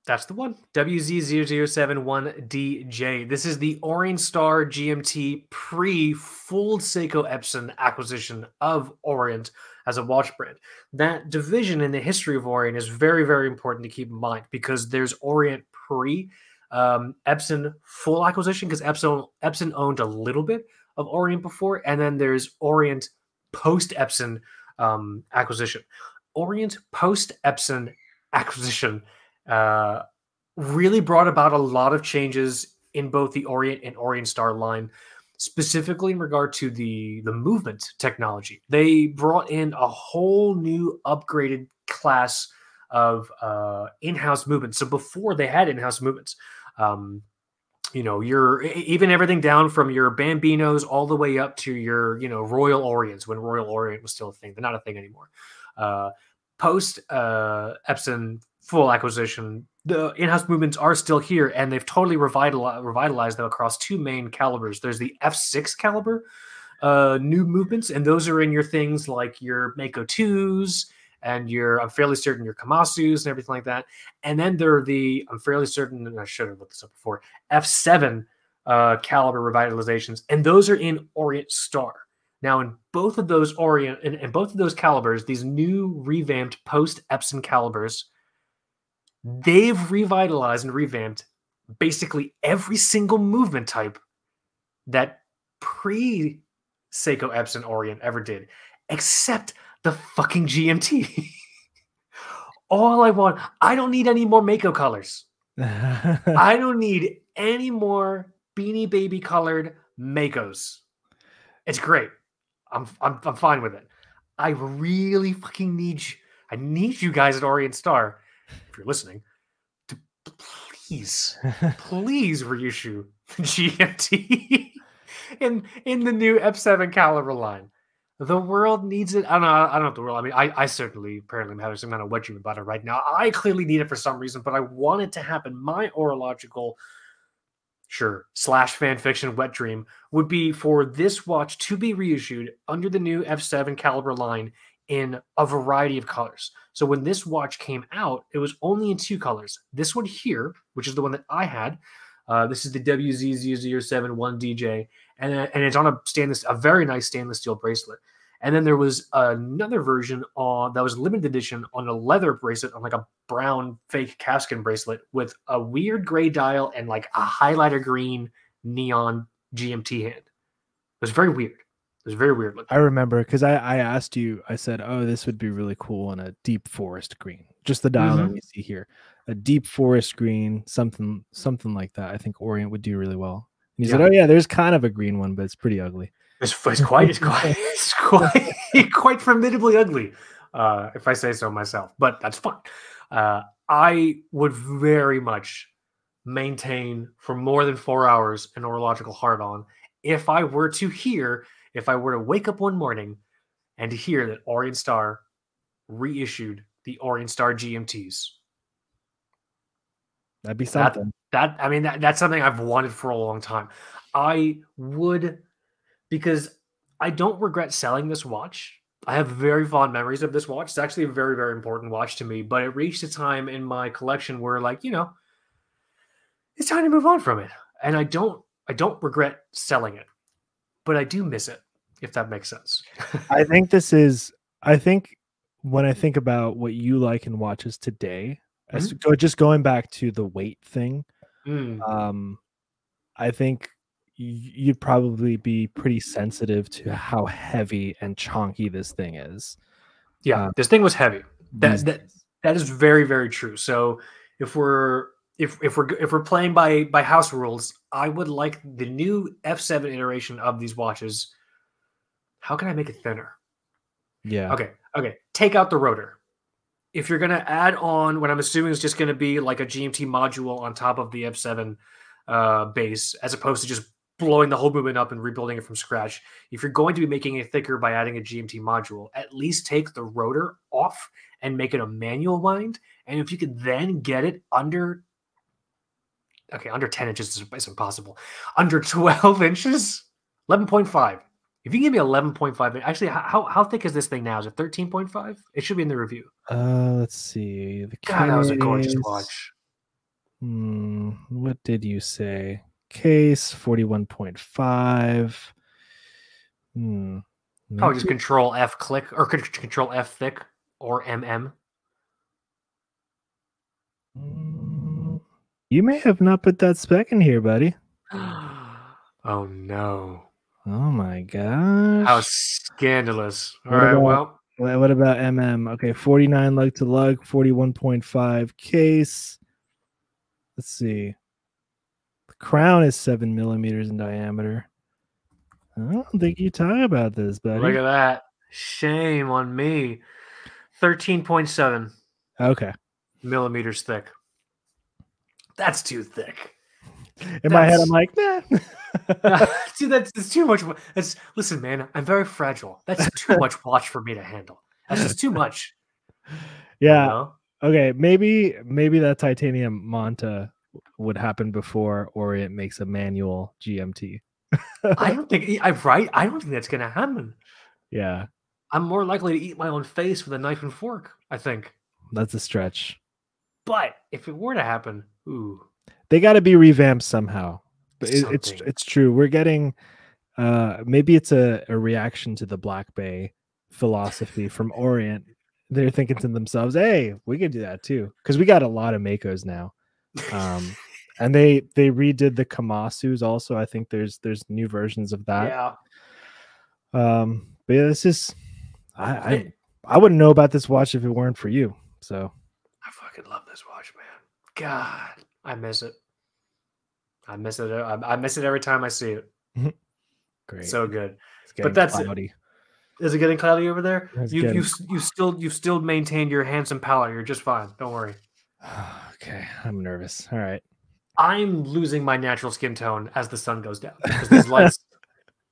That's the one. WZ0071DJ. This is the Orienstar GMT pre-full Seiko Epson acquisition of Orient as a watch brand. That division in the history of Orient is very, very important to keep in mind because there's Orient pre Epson full acquisition because Epson owned a little bit of Orient before, and then there's Orient post Epson acquisition. Orient post Epson acquisition really brought about a lot of changes in both the Orient and Orienstar line, specifically in regard to the movement technology. They brought in a whole new upgraded class of in-house movements. So before they had in-house movements, you're even everything down from your Bambinos all the way up to your, Royal Orients when Royal Orient was still a thing. They're not a thing anymore. Post Epson full acquisition, the in-house movements are still here, and they've totally revitalized them across two main calibers. There's the F6 caliber new movements, and those are in your things like your Mako 2s and I'm fairly certain your Kamasus and everything like that. And then there are I'm fairly certain, and I should have looked this up before, F7 caliber revitalizations, and those are in Orienstar. Now, in both of those both of those calibers, these new revamped post Epson calibers, they've revitalized and revamped basically every single movement type that pre Seiko Epson Orient ever did, except the fucking GMT. All I don't need any more Mako colors. I don't need any more Beanie Baby colored Makos. It's great. I'm fine with it. I really fucking need you guys at Orienstar, if you're listening, to please reissue the GMT in the new F7 caliber line. The world needs it. I don't know if the world. I mean, I certainly apparently am having some kind of wet dream about it right now. I clearly need it for some reason, but I want it to happen. My orological / fan fiction wet dream would be for this watch to be reissued under the new F7 caliber line in a variety of colors. So when this watch came out, it was only in two colors. This one here, which is the one that I had. This is the WZ0071DJ, and it's on a very nice stainless steel bracelet. And then there was another version that was limited edition on a leather bracelet on like a brown fake Kaskin bracelet with a weird gray dial and like a highlighter green neon GMT hand. It was very weird. It was very weird looking. I remember because I asked you, I said, oh, this would be really cool in a deep forest green. Just the dial that we see here. A deep forest green, something like that. I think Orient would do really well. And he said, oh yeah, there's kind of a green one, but it's pretty ugly. It's quite formidably ugly, if I say so myself. But that's fine. I would very much maintain for more than 4 hours an orological hard-on if I were to wake up one morning and to hear that Orienstar reissued the Orienstar GMTs. That'd be something. That's something I've wanted for a long time. I would, because I don't regret selling this watch. I have very fond memories of this watch. It's actually a very, very important watch to me, but it reached a time in my collection where, like, it's time to move on from it. And I don't regret selling it, but I do miss it, if that makes sense. I think when I think about what you like in watches today, just going back to the weight thing, I think you'd probably be pretty sensitive to how heavy and chonky this thing is. Yeah, this thing was heavy. That is very, very true. So if we're playing by house rules, I would like the new F7 iteration of these watches. How can I make it thinner? Yeah. Okay. Take out the rotor. If you're going to add on what I'm assuming is just going to be like a GMT module on top of the F7 base, as opposed to just blowing the whole movement up and rebuilding it from scratch. If you're going to be making it thicker by adding a GMT module, at least take the rotor off and make it a manual wind. And if you could then get it under 10 inches is impossible. Under 12 inches, 11.5. If you give me 11.5, actually, how thick is this thing now? Is it 13.5? It should be in the review. Let's see. God, that was a gorgeous watch. What did you say? Case 41.5. Probably just Control F click or Control F thick or MM. You may have not put that spec in here, buddy. Oh no. Oh my gosh. How scandalous. All right, well. What about MM? Okay, 49 lug to lug, 41.5 case. Let's see. The crown is 7 millimeters in diameter. I don't think you talk about this, buddy. Look at that. Shame on me. 13.7. Okay. Millimeters thick. That's too thick. In my head, I'm like, nah. Dude, that's too much. Listen, man, I'm very fragile. That's too much watch for me to handle. That's just too much. Yeah. You know? Okay. Maybe that titanium Manta would happen before Orient makes a manual GMT. I don't think I don't think that's gonna happen. Yeah. I'm more likely to eat my own face with a knife and fork, I think. That's a stretch. But if it were to happen, ooh. They got to be revamped somehow. But it's true. We're getting maybe it's a reaction to the Black Bay philosophy from Orient. They're thinking to themselves, hey, we can do that too. Because we got a lot of Makos now. And they redid the Kamasus also. I think there's new versions of that. Yeah. But yeah, this is I wouldn't know about this watch if it weren't for you. So I fucking love this watch, man. God, I miss it. I miss it. I miss it every time I see it. Great. So good. But that's cloudy. Is it getting cloudy over there? You still maintained your handsome palette. You're just fine. Don't worry. Okay, I'm nervous. All right. I'm losing my natural skin tone as the sun goes down because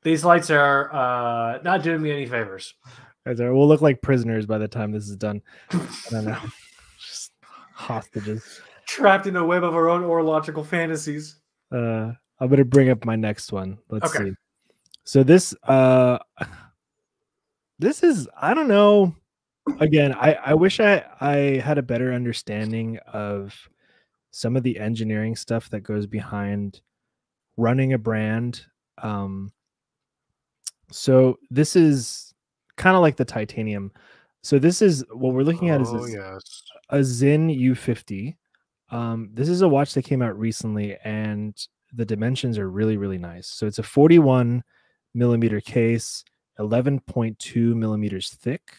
these lights are not doing me any favors. We'll look like prisoners by the time this is done. I don't know. Just hostages. Trapped in a web of our own orological fantasies. I'm gonna bring up my next one. Let's see. So this is, I don't know. Again, I wish I had a better understanding of some of the engineering stuff that goes behind running a brand. So this is kind of like the titanium. So this is what we're looking at is a Zin U50. This is a watch that came out recently, and the dimensions are really, really nice. So it's a 41 millimeter case, 11.2 millimeters thick,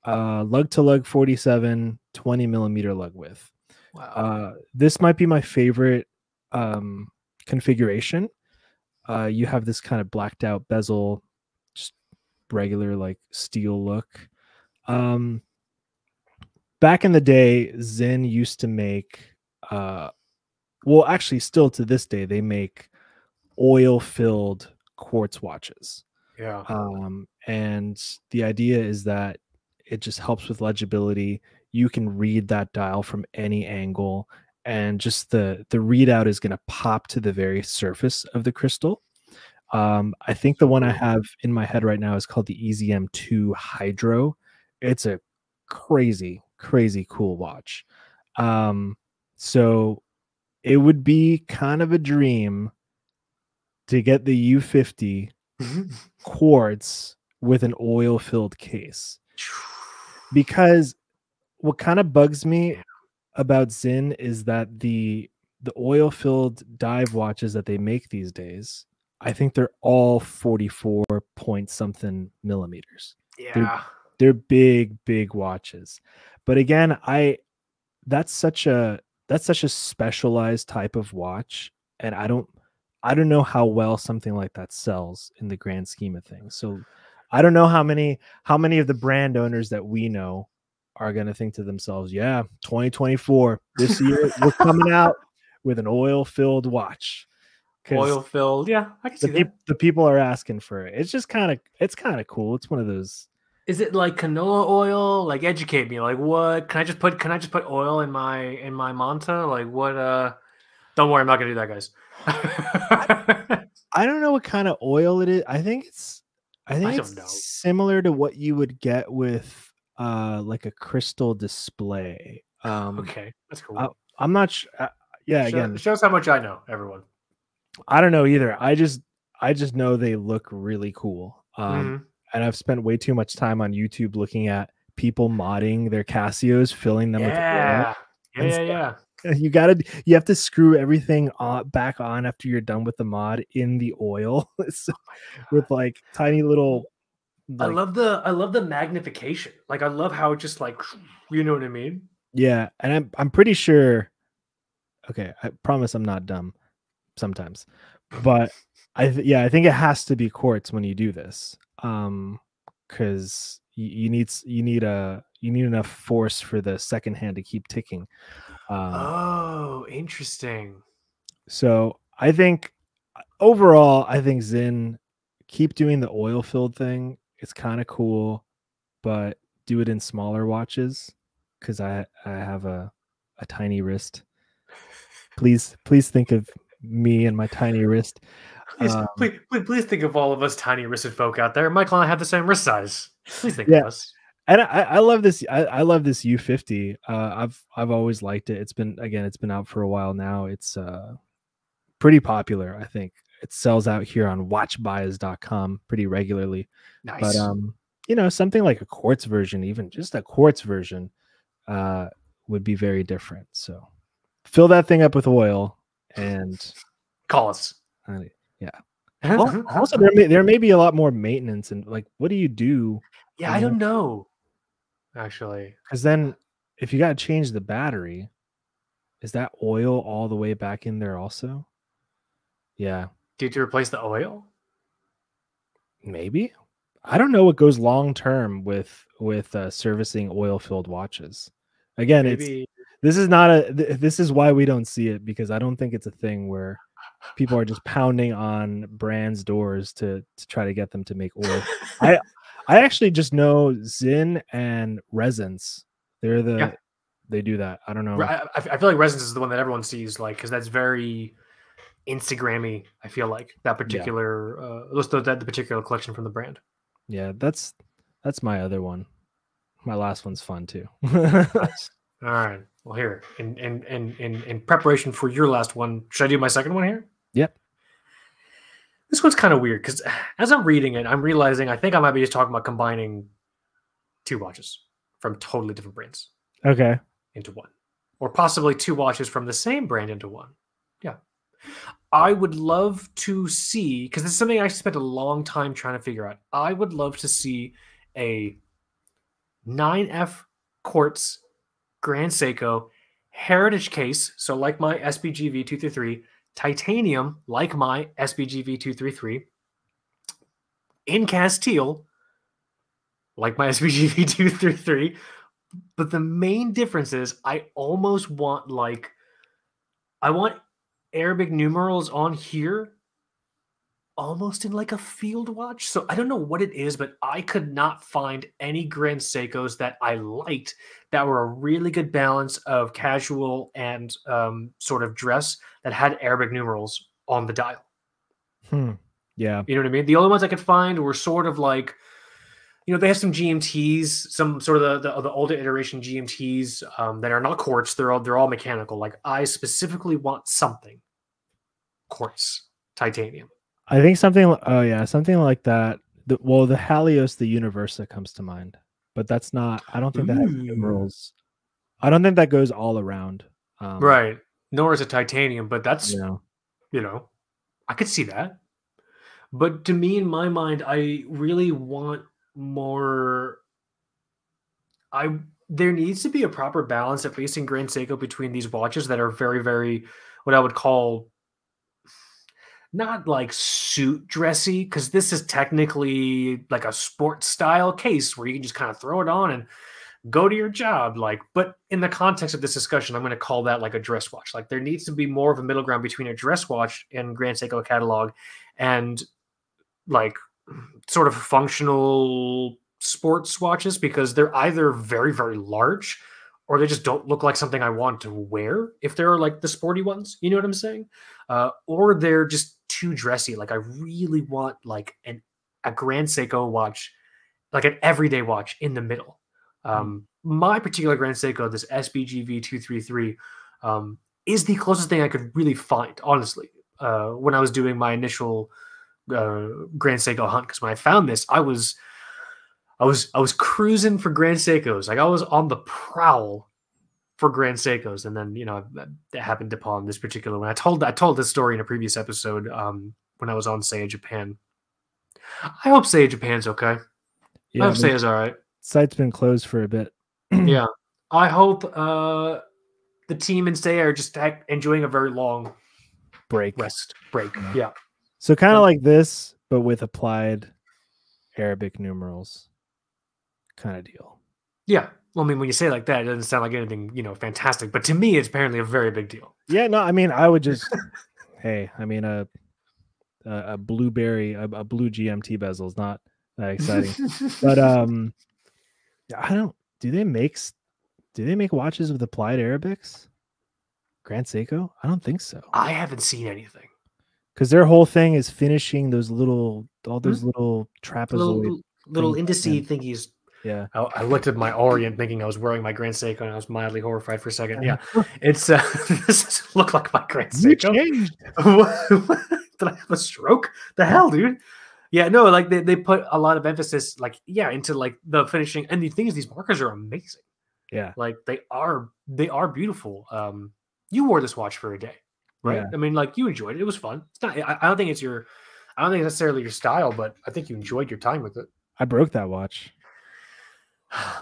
lug to lug 47, 20 millimeter lug width. Wow. This might be my favorite configuration. You have this kind of blacked out bezel, just regular like steel look. Back in the day, Zin used to make well, actually still to this day, they make oil-filled quartz watches. Yeah. And the idea is that it just helps with legibility. You can read that dial from any angle, and just the readout is going to pop to the very surface of the crystal. I think the one I have in my head right now is called the EZM2 Hydro. It's a crazy cool watch. So it would be kind of a dream to get the U50 quartz with an oil-filled case, because what kind of bugs me about Zin is that the oil-filled dive watches that they make these days, I think they're all 44 point something millimeters. Yeah, they're big watches. But again, that's such a specialized type of watch, and I don't know how well something like that sells in the grand scheme of things. So I don't know how many of the brand owners that we know are going to think to themselves, yeah, 2024, this year we're coming out with an oil-filled watch. Oil-filled, yeah, I can see that. The people are asking for it. It's just kind of cool. It's one of those. Is it like canola oil? Like, educate me. Like, what can I just put oil in my Manta? Like, what? Don't worry, I'm not gonna do that, guys. I don't know what kind of oil it is. I think it's similar to what you would get with like a crystal display. Okay, that's cool. I'm not sure. yeah, again, shows how much I know, everyone. I don't know either. I just know they look really cool. Mhm. And I've spent way too much time on YouTube looking at people modding their Casios, filling them with oil Yeah. and Yeah, stuff. yeah. You have to screw everything back on after you're done with the mod in the oil with like tiny little I like love the magnification. Like I love how it just like you know what I mean? yeah, and I'm pretty sure. Okay, I promise I'm not dumb sometimes, but I think it has to be quartz when you do this, because you need enough force for the second hand to keep ticking. Oh, interesting. So I think overall, I think Zin keep doing the oil filled thing. It's kind of cool, but do it in smaller watches because I have a tiny wrist. Please think of me and my tiny wrist. Please think of all of us tiny wristed folk out there. Michael and I have the same wrist size. Please think Yeah, of us. and I love this. I love this U50. I've always liked it. It's been out for a while now. It's pretty popular. I think it sells out here on watchbuyers.com pretty regularly. Nice. But something like a quartz version, even just a quartz version, would be very different. So fill that thing up with oil and call us. Yeah. Also, there may be a lot more maintenance and like, what do you do? Yeah, I don't know. Actually, because then if you got to change the battery, is that oil all the way back in there also? Yeah. Do you have to replace the oil? Maybe. I don't know what goes long term with servicing oil filled watches. Again, this is why we don't see it, because I don't think it's a thing where people are just pounding on brands' doors to try to get them to make oil. I actually just know Zin and Resonance. They do that. I don't know. I feel like Resonance is the one that everyone sees, like, because that's very Instagrammy. I feel like that particular the particular collection from the brand. Yeah, that's my other one. My last one's fun too. Nice. All right. Well, here in preparation for your last one, should I do my second one here? Yep. This one's kind of weird because as I'm reading it, I'm realizing I think I might be just talking about combining two watches from totally different brands. Okay. Into one, or possibly two watches from the same brand into one. Yeah. I would love to see, because this is something I spent a long time trying to figure out. I would love to see a 9F quartz Grand Seiko heritage case. So like my SBG V233, titanium like my SBG V233, in Castile like my SBG V233. But the main difference is I almost want I want Arabic numerals on here almost in like a field watch. So I don't know what it is, but I could not find any Grand Seikos that I liked that were a really good balance of casual and sort of dress that had Arabic numerals on the dial. Yeah. You know what I mean? The only ones I could find were sort of like, they have some GMTs, some sort of the older iteration GMTs that are not quartz. They're all mechanical. Like I specifically want something quartz, titanium. I think something like that. The Halios, the Universa comes to mind, but that's not. I don't think that has numerals. I don't think that goes all around. Right. Nor is it titanium, but that's I could see that. But to me, in my mind, I really want more. There needs to be a proper balance, at least in Grand Seiko, between these watches that are very, very what I would call not like suit dressy, because this is technically like a sports style case where you can just kind of throw it on and go to your job. But in the context of this discussion, I'm going to call that like a dress watch. Like there needs to be more of a middle ground between a dress watch and Grand Seiko catalog and like sort of functional sports watches, because they're either very, very large or they just don't look like something I want to wear if they're like the sporty ones. You know what I'm saying? Or they're just too dressy. Like I really want like a Grand Seiko watch, like an everyday watch in the middle. My particular Grand Seiko, this SBG V233, is the closest thing I could really find, honestly. When I was doing my initial Grand Seiko hunt, because when I found this, I was cruising for Grand Seikos. Like I was on the prowl for Grand Seikos, and then it happened upon this particular one. I told this story in a previous episode when I was on Seiya Japan. I hope Seiya Japan's okay. Yeah, I hope Seiya's all right. Site's been closed for a bit. Yeah, I hope the team in Seiya are just enjoying a very long break. Yeah. So kind of like this, but with applied Arabic numerals, kind of deal. Yeah. Well, I mean, when you say it like that, it doesn't sound like anything, fantastic. But to me, it's apparently a very big deal. Yeah, no, I mean, I would just, hey, I mean, a blueberry, a blue GMT bezel is not that exciting. But I don't. Do they make watches with applied Arabics? Grand Seiko? I don't think so. I haven't seen anything. Because their whole thing is finishing all those little trapezoid little indice thingies. Yeah, I looked at my Orient thinking I was wearing my Grand Seiko, and I was mildly horrified for a second. Yeah, it's this doesn't look like my Grand Seiko. Did I have a stroke? The hell, dude? Yeah, no, like they put a lot of emphasis, into like the finishing, and the thing is, these markers are amazing. Yeah, like they are beautiful. You wore this watch for a day, right? Yeah. I mean, like you enjoyed it. It was fun. It's not. I don't think it's necessarily your style, but I think you enjoyed your time with it. I broke that watch.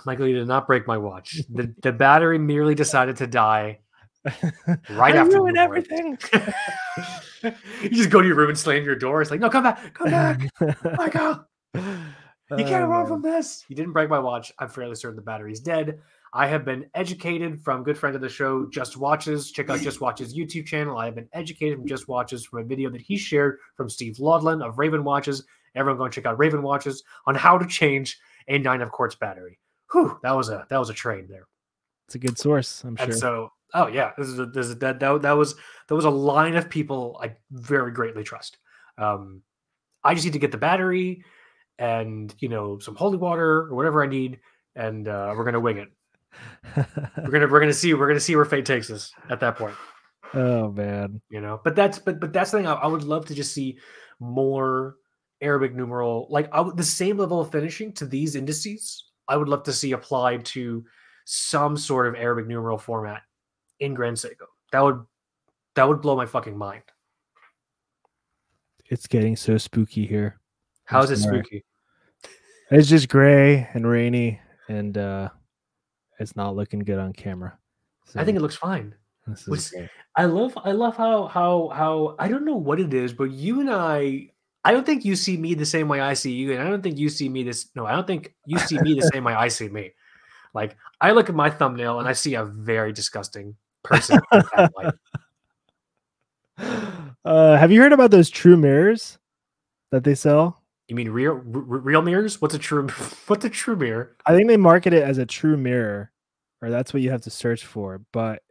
Michael, you did not break my watch. The battery merely decided to die right after ruined everything. You just go to your room and slam your door. It's like, no, come back, Michael. You can't run from this. You didn't break my watch. I'm fairly certain the battery's dead. I have been educated from good friend of the show, Just Watches. Check out Just Watches' YouTube channel. I have been educated from Just Watches from a video that he shared from Steve Laudlin of Raven Watches. Everyone go and check out Raven Watches on how to change a 9 of quartz battery. Whew, that was a train there. It's a good source, I'm sure. And so, oh yeah, that was a line of people I very greatly trust. I just need to get the battery and some holy water or whatever I need, and we're gonna wing it. we're gonna see where fate takes us at that point. Oh man, but that's the thing. I would love to just see more Arabic numeral, the same level of finishing to these indices. I would love to see applied to some sort of Arabic numeral format in Grand Seiko. That would blow my fucking mind. It's getting so spooky here. How's it spooky? It's just gray and rainy, and it's not looking good on camera. So I think it looks fine. I love how I don't know what it is, but you and I don't think you see me the same way I see you, and I don't think you see me I don't think you see me the same way I see me. Like, I look at my thumbnail and I see a very disgusting person. Have you heard about those true mirrors that they sell? You mean real mirrors? What's a true mirror? I think they market it as a true mirror, or that's what you have to search for. But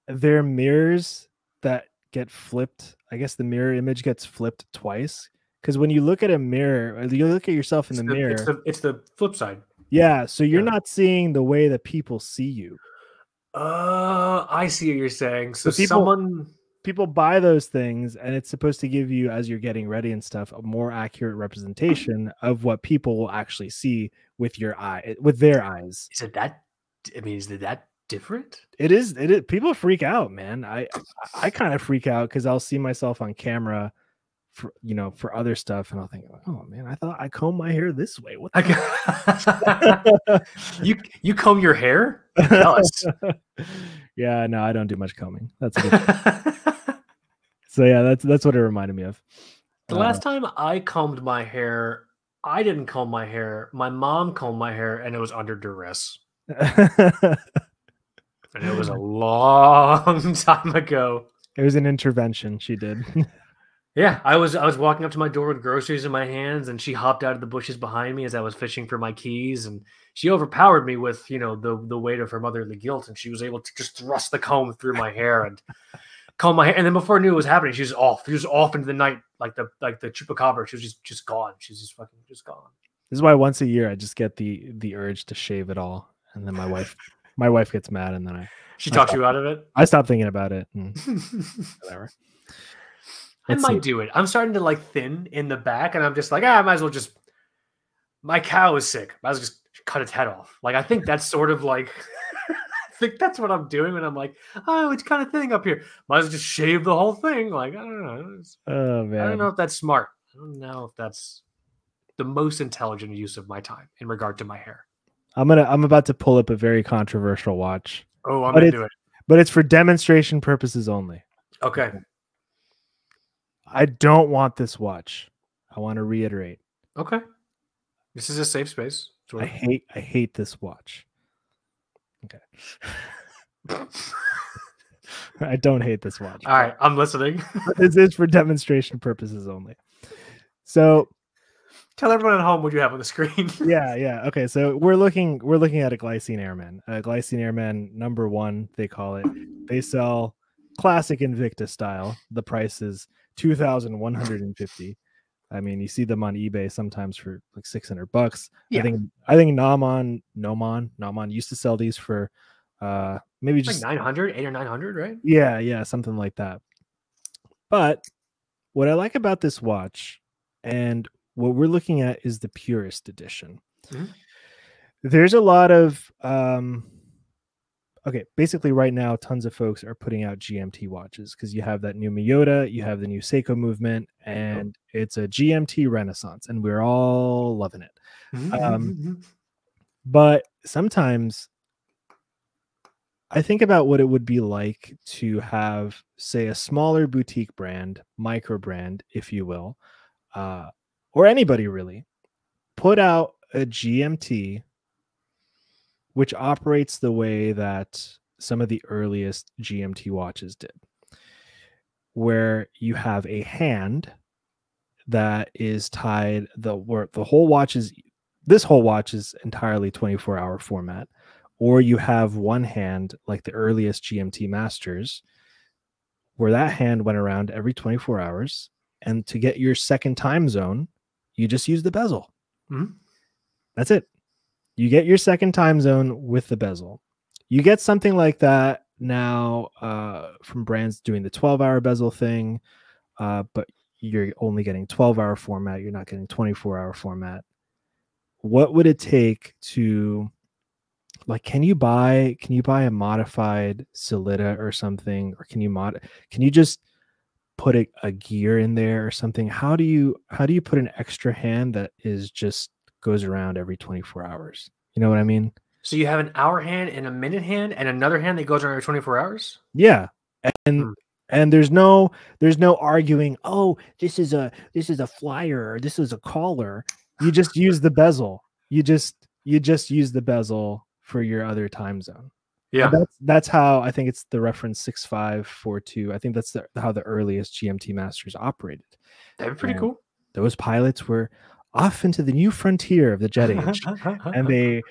they're mirrors that get flipped. I guess the mirror image gets flipped twice, because when you look at a mirror, you look at yourself in the mirror. It's the flip side. Yeah, so you're not seeing the way that people see you. I see what you're saying. So people buy those things, and it's supposed to give you, as you're getting ready and stuff, a more accurate representation of what people will actually see with their eyes. Is it that? I mean, is it that different? It is. People freak out, man. I kind of freak out because I'll see myself on camera for other stuff, and I'll think, oh man, I thought I combed my hair this way. What you comb your hair? Tell us. Yeah, no, I don't do much combing. That's good. So yeah, that's what it reminded me of. The last time I combed my hair, I didn't comb my hair. My mom combed my hair, and it was under duress. And it was a long time ago. It was an intervention she did. Yeah, I was walking up to my door with groceries in my hands, and she hopped out of the bushes behind me as I was fishing for my keys, and she overpowered me with the weight of her motherly guilt, and she was able to just thrust the comb through my hair and comb my hair. And then before I knew it was happening, she was off. She was off into the night like the chupacabra. She was just gone. She's just fucking gone. This is why once a year I just get the urge to shave it all, and then my wife my wife gets mad, and then She talks you out of it. I stop thinking about it. And whatever. I might do it. I'm starting to like thin in the back, and I'm just like, I might as well just. My cow is sick. Might as well just cut its head off. Like I think that's sort of like. I think that's what I'm doing when I'm like, oh, it's kind of thin up here. Might as well just shave the whole thing. Like I don't know. Oh man, I don't know if that's smart. I don't know if that's the most intelligent use of my time in regard to my hair. I'm about to pull up a very controversial watch. Oh, I'm into it. But it's for demonstration purposes only. Okay. I don't want this watch. I want to reiterate. Okay. This is a safe space. I hate this watch. Okay. I don't hate this watch. All right, I'm listening. This is for demonstration purposes only. So tell everyone at home what you have on the screen. Yeah. Okay, so we're looking at a Glycine Airman. A Glycine Airman #1, they call it. They sell classic Invicta style. The price is $2,150. I mean, you see them on eBay sometimes for like $600. Yeah. I think Nauman used to sell these for maybe just like 900, 800 or 900, right? Yeah, something like that. But what I like about this watch, and what we're looking at, is the Purist edition. Mm-hmm. There's a lot of basically right now tons of folks are putting out GMT watches because you have that new Miyota, you have the new Seiko movement, and it's a GMT renaissance, and we're all loving it. Mm-hmm. But sometimes I think about what it would be like to have, say, a smaller boutique brand, micro brand, if you will, or anybody really, put out a GMT which operates the way that some of the earliest GMT watches did, where you have a hand that is tied, this whole watch is entirely 24-hour format, or you have one hand like the earliest GMT masters, where that hand went around every 24 hours, and to get your second time zone, you just use the bezel. Mm-hmm. That's it. You get your second time zone with the bezel. You get something like that now from brands doing the 12-hour bezel thing, but you're only getting 12-hour format. You're not getting 24-hour format. What would it take to, like, can you buy a modified Sellita or something, or can you just put a gear in there or something? How do you put an extra hand that is just goes around every 24 hours? You know what I mean? So you have an hour hand and a minute hand and another hand that goes around every 24 hours? Yeah. And there's no arguing, oh, this is a flyer, or this is a collar. You just use the bezel. You just use the bezel for your other time zone. Yeah. And that's how, I think it's the reference 6542. I think that's how the earliest GMT masters operated. That'd be pretty cool. Those pilots were off into the new frontier of the jet age, and they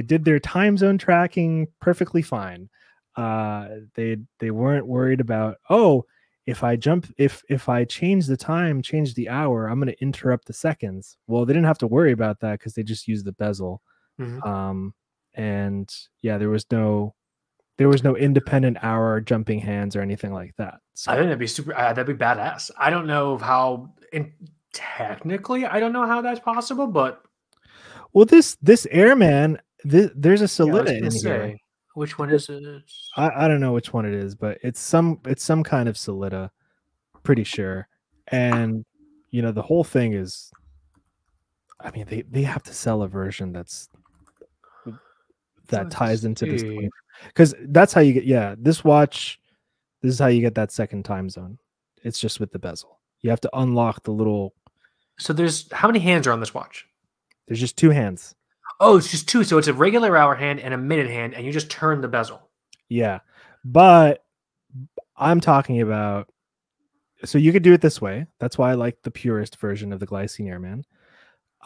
did their time zone tracking perfectly fine. They weren't worried about, oh, if I change the time, change the hour, I'm going to interrupt the seconds. Well, they didn't have to worry about that because they just used the bezel. Mm-hmm. And yeah, there was no independent hour jumping hands or anything like that. So I think that'd be badass. I don't know how. Technically, I don't know how that's possible, but this Airman, there's a Sellita in here. Which one is it? I don't know which one it is, but it's some kind of Sellita, pretty sure. And the whole thing is, I mean, they have to sell a version that ties into this, because that's how you get this watch. This is how you get that second time zone. It's just with the bezel. You have to unlock the little. So there's how many hands are on this watch? There's just 2 hands. Oh, it's just 2. So it's a regular hour hand and a minute hand, and you just turn the bezel. Yeah, but I'm talking about. So you could do it this way. That's why I like the purist version of the Glycine Airman.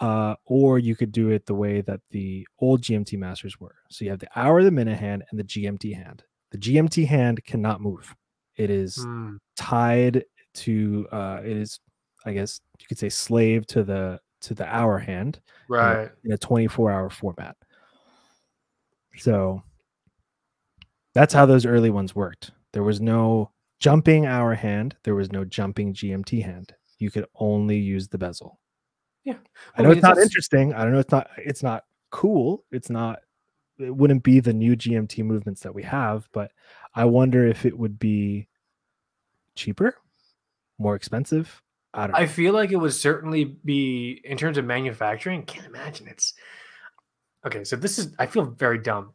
Or you could do it the way that the old GMT masters were. So you have the hour, the minute hand, and the GMT hand. The GMT hand cannot move. It is tied to it is, I guess you could say, slave to the hour hand, right, in a 24-hour format. So That's how those early ones worked. There was no jumping hour hand. There was no jumping GMT hand. You could only use the bezel. Yeah. I know it's not interesting. I don't know. It's not cool. It wouldn't be the new GMT movements that we have, but I wonder if it would be cheaper, more expensive. I don't know. I feel like it would certainly be, in terms of manufacturing, can't imagine it's okay. So I feel very dumb.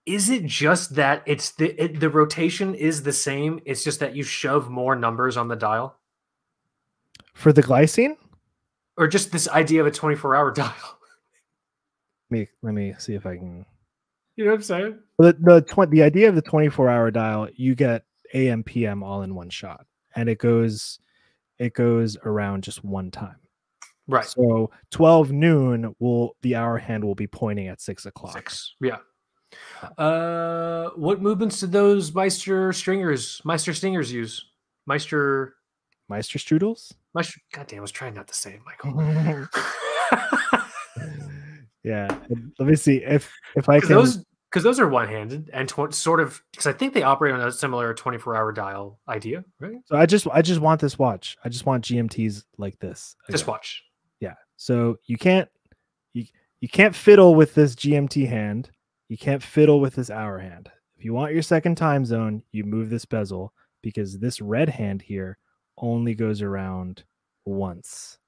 Is it just that it's the rotation is the same? It's just that you shove more numbers on the dial? For the glycine? Or just this idea of a 24-hour dial? Let me see if I can. You know what I'm saying? The idea of the 24-hour dial, you get AM PM all in one shot, and it goes around just one time. Right. So 12 noon the hour hand will be pointing at 6 o'clock. 6. Yeah. What movements did those Meister Stingers use? Meister Strudels? Goddamn, I was trying not to say it, Michael. Yeah. Let me see if I can. Because those are one-handed and sort of, because I think they operate on a similar 24-hour dial idea, right? So I just want this watch. I just want GMTs like this. This watch. Yeah. So you can't fiddle with this GMT hand. You can't fiddle with this hour hand. If you want your second time zone, you move this bezel, because this red hand here only goes around once,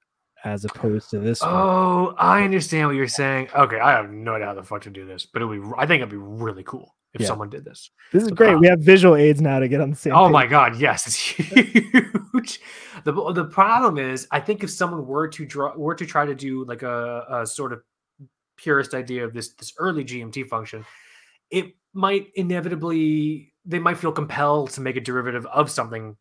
as opposed to this one. Oh, I understand what you're saying. Okay, I have no idea how the fuck to do this, but I think it'd be really cool if someone did this. This is great. We have visual aids now to get on the same page. My God, yes, it's huge. The problem is, I think if someone were to try to do like a sort of purist idea of this early GMT function, it might they might feel compelled to make a derivative of something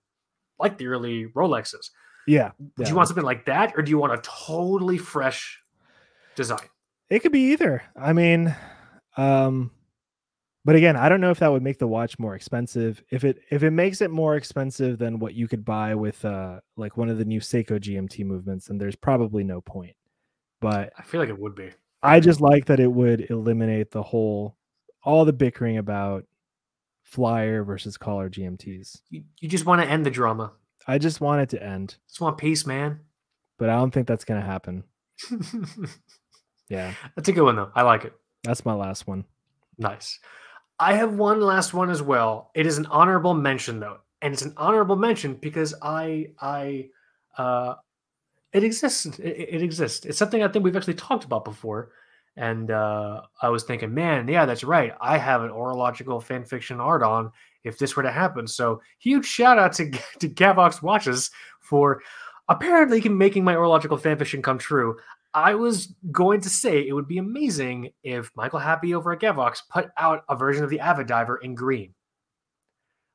like the early Rolexes. Yeah. Do you want something like that, or do you want a totally fresh design? It could be either. I mean, but again, I don't know if that would make the watch more expensive. If it makes it more expensive than what you could buy with like one of the new Seiko GMT movements, then there's probably no point. But I feel like it would be. I just like that it would eliminate all the bickering about flyer versus collar GMTs. You just want to end the drama. I just want it to end. Just want peace, man. But I don't think that's going to happen. Yeah. That's a good one, though. I like it. That's my last one. Nice. I have one last one as well. It is an honorable mention, though. And it's an honorable mention because it exists. It exists. It's something I think we've actually talked about before. And I was thinking, man, yeah, that's right. I have an Orological fan fiction art on if this were to happen. So huge shout out to Gavox Watches for apparently making my Orological fan fiction come true. I was going to say it would be amazing if Michael Happy over at Gavox put out a version of the Avid Diver in green.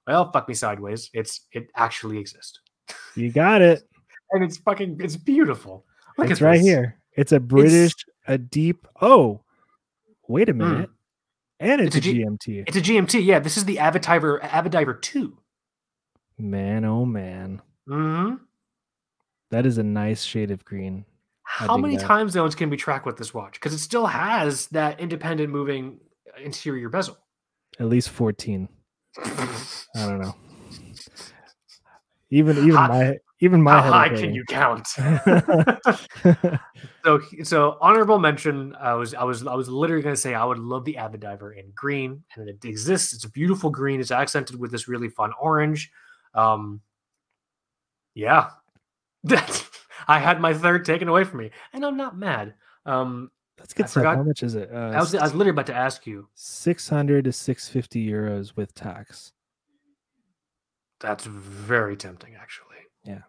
Well, fuck me sideways. It actually exists. You got it. And it's beautiful. Look it's right here. It's a British, a deep. Oh, wait a minute. And it's a GMT. It's a GMT. Yeah, this is the Avid Diver 2. Man, oh man. Mm-hmm. That is a nice shade of green. How many time zones can we track with this watch? Because it still has that independent moving interior bezel. At least 14. I don't know. Even my how high can you count? So honorable mention. I was literally going to say I would love the Avid Diver in green, and it exists. It's a beautiful green. It's accented with this really fun orange. Yeah, I had my third taken away from me, and I'm not mad. That's good stuff. How much is it? I was literally about to ask you. 600 to 650 euros with tax. That's very tempting, actually. Yeah.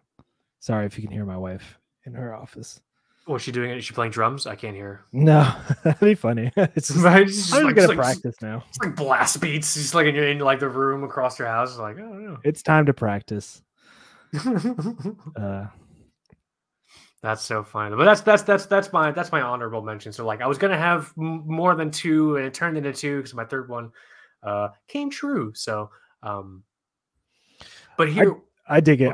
Sorry if you can hear my wife in her office. What's she doing? Is she playing drums? I can't hear her. No, that'd be funny. It's just, right. I'm gonna practice now. It's like blast beats. She's like in like the room across your house. It's like, I don't know. It's time to practice. That's so funny. But that's my honorable mention. So like I was gonna have more than two, and it turned into two because my third one came true. So but here I dig it.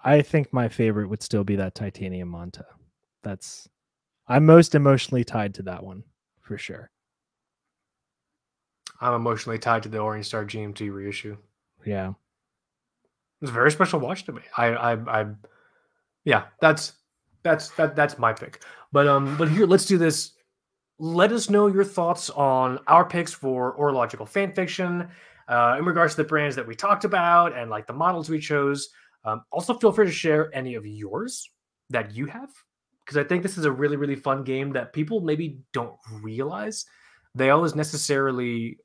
I think my favorite would still be that titanium Manta. I'm most emotionally tied to that one for sure. I'm emotionally tied to the Orange Star GMT reissue. Yeah. It's a very special watch to me. Yeah, that's my pick. But here, let's do this. Let us know your thoughts on our picks for Orological fan fiction, in regards to the brands that we talked about and like the models we chose. Also, feel free to share any of yours that you have, because I think this is a really, really fun game that people maybe don't realize they always necessarily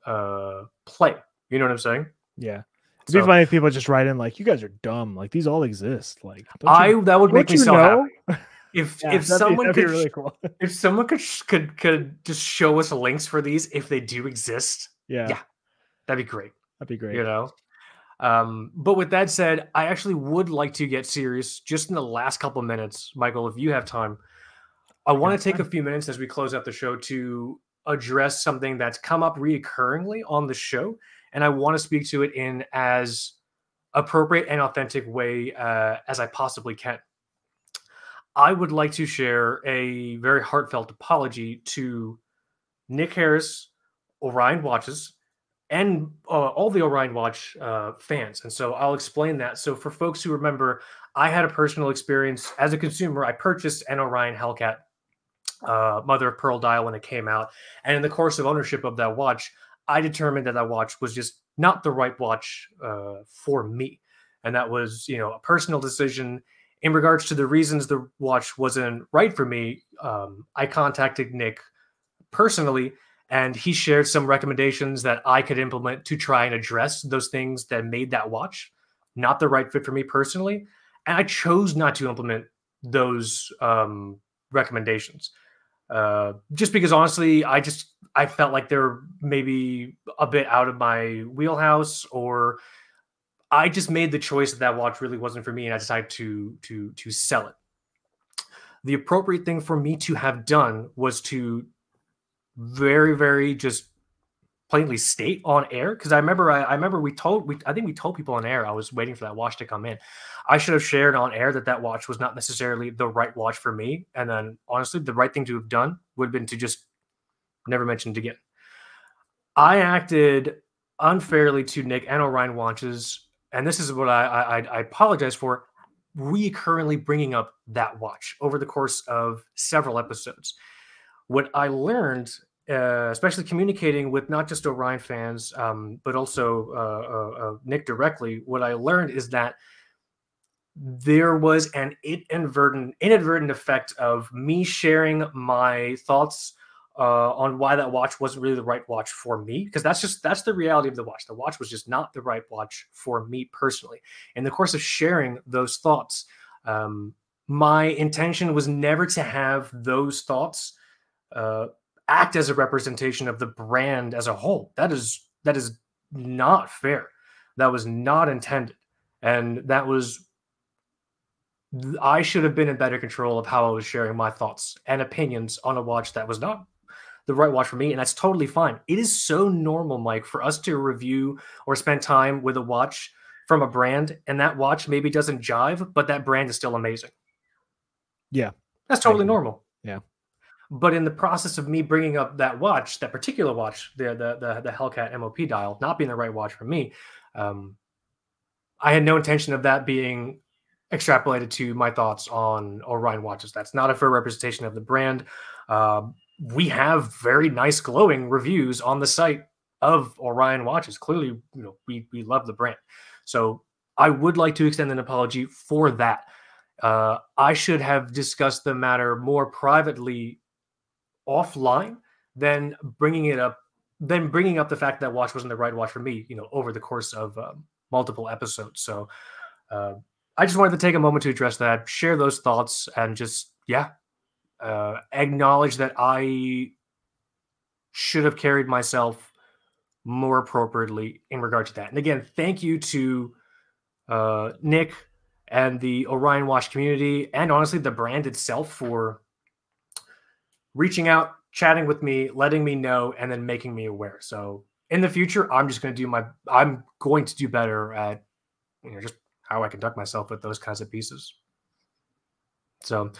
play. You know what I'm saying? Yeah. It'd be So funny if people just write in like, "You guys are dumb. Like these all exist." Like, that would make me so happy. If Yeah, someone that'd be could really cool. if someone could just show us links for these if they do exist, Yeah, that'd be great. that'd be great. You know. But with that said, I actually would like to get serious just in the last couple minutes, Michael, if you have time. I want to take a few minutes as we close out the show to address something that's come up reoccurringly on the show, and I want to speak to it in as appropriate and authentic way as I possibly can. I would like to share a very heartfelt apology to Nick Harris, Orion Watches, and all the Orion Watch fans. And so I'll explain that. So for folks who remember, I had a personal experience as a consumer. I purchased an Orion Hellcat mother of pearl dial when it came out. And in the course of ownership of that watch, I determined that watch was just not the right watch for me. And that was, a personal decision. In regards to the reasons the watch wasn't right for me, I contacted Nick personally, and he shared some recommendations that I could implement to try and address those things that made that watch not the right fit for me personally. And I chose not to implement those recommendations. Just because honestly, I felt like they're maybe a bit out of my wheelhouse, or I just made the choice that watch really wasn't for me, and I decided to sell it. The appropriate thing for me to have done was to very, very just plainly state on air, because I remember I think we told people on air I was waiting for that watch to come in. I should have shared on air that watch was not necessarily the right watch for me, and then honestly, the right thing to have done would have been to just never mention it again. I acted unfairly to Nick and Orion Watches, and this is what I apologize for recurrently bringing up that watch over the course of several episodes. What I learned, especially communicating with not just Orion fans, but also Nick directly, what I learned is that there was an inadvertent effect of me sharing my thoughts on why that watch wasn't really the right watch for me, because that's the reality of the watch. The watch was just not the right watch for me personally. In the course of sharing those thoughts, my intention was never to have those thoughts act as a representation of the brand as a whole. That is not fair. That was not intended, and I should have been in better control of how I was sharing my thoughts and opinions on a watch that was not the right watch for me, and that's totally fine. It is so normal, Mike, for us to review or spend time with a watch from a brand, and that watch maybe doesn't jive, but that brand is still amazing. Yeah. That's totally normal. Yeah. But in the process of me bringing up that watch, that particular watch, the Hellcat MOP dial, not being the right watch for me, I had no intention of that being extrapolated to my thoughts on Orion watches. That's not a fair representation of the brand. We have very nice glowing reviews on the site of Orion watches. Clearly, we love the brand. So I would like to extend an apology for that. I should have discussed the matter more privately offline than bringing up the fact that watch wasn't the right watch for me, over the course of multiple episodes. So I just wanted to take a moment to address that, share those thoughts, and just, acknowledge that I should have carried myself more appropriately in regard to that. And again, thank you to Nick and the Orion Watch community, and honestly, the brand itself, for reaching out, chatting with me, letting me know, and then making me aware. So in the future, I'm going to do better at, just how I conduct myself with those kinds of pieces. So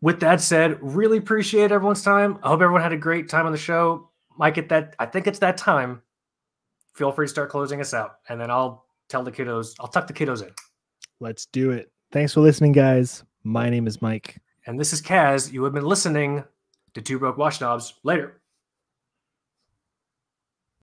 with that said, really appreciate everyone's time. I hope everyone had a great time on the show. Mike, I think it's that time. Feel free to start closing us out, and then I'll tell the kiddos. I'll tuck the kiddos in. Let's do it. Thanks for listening, guys. My name is Mike. And this is Kaz. You have been listening to Two Broke Watchknobs. Later.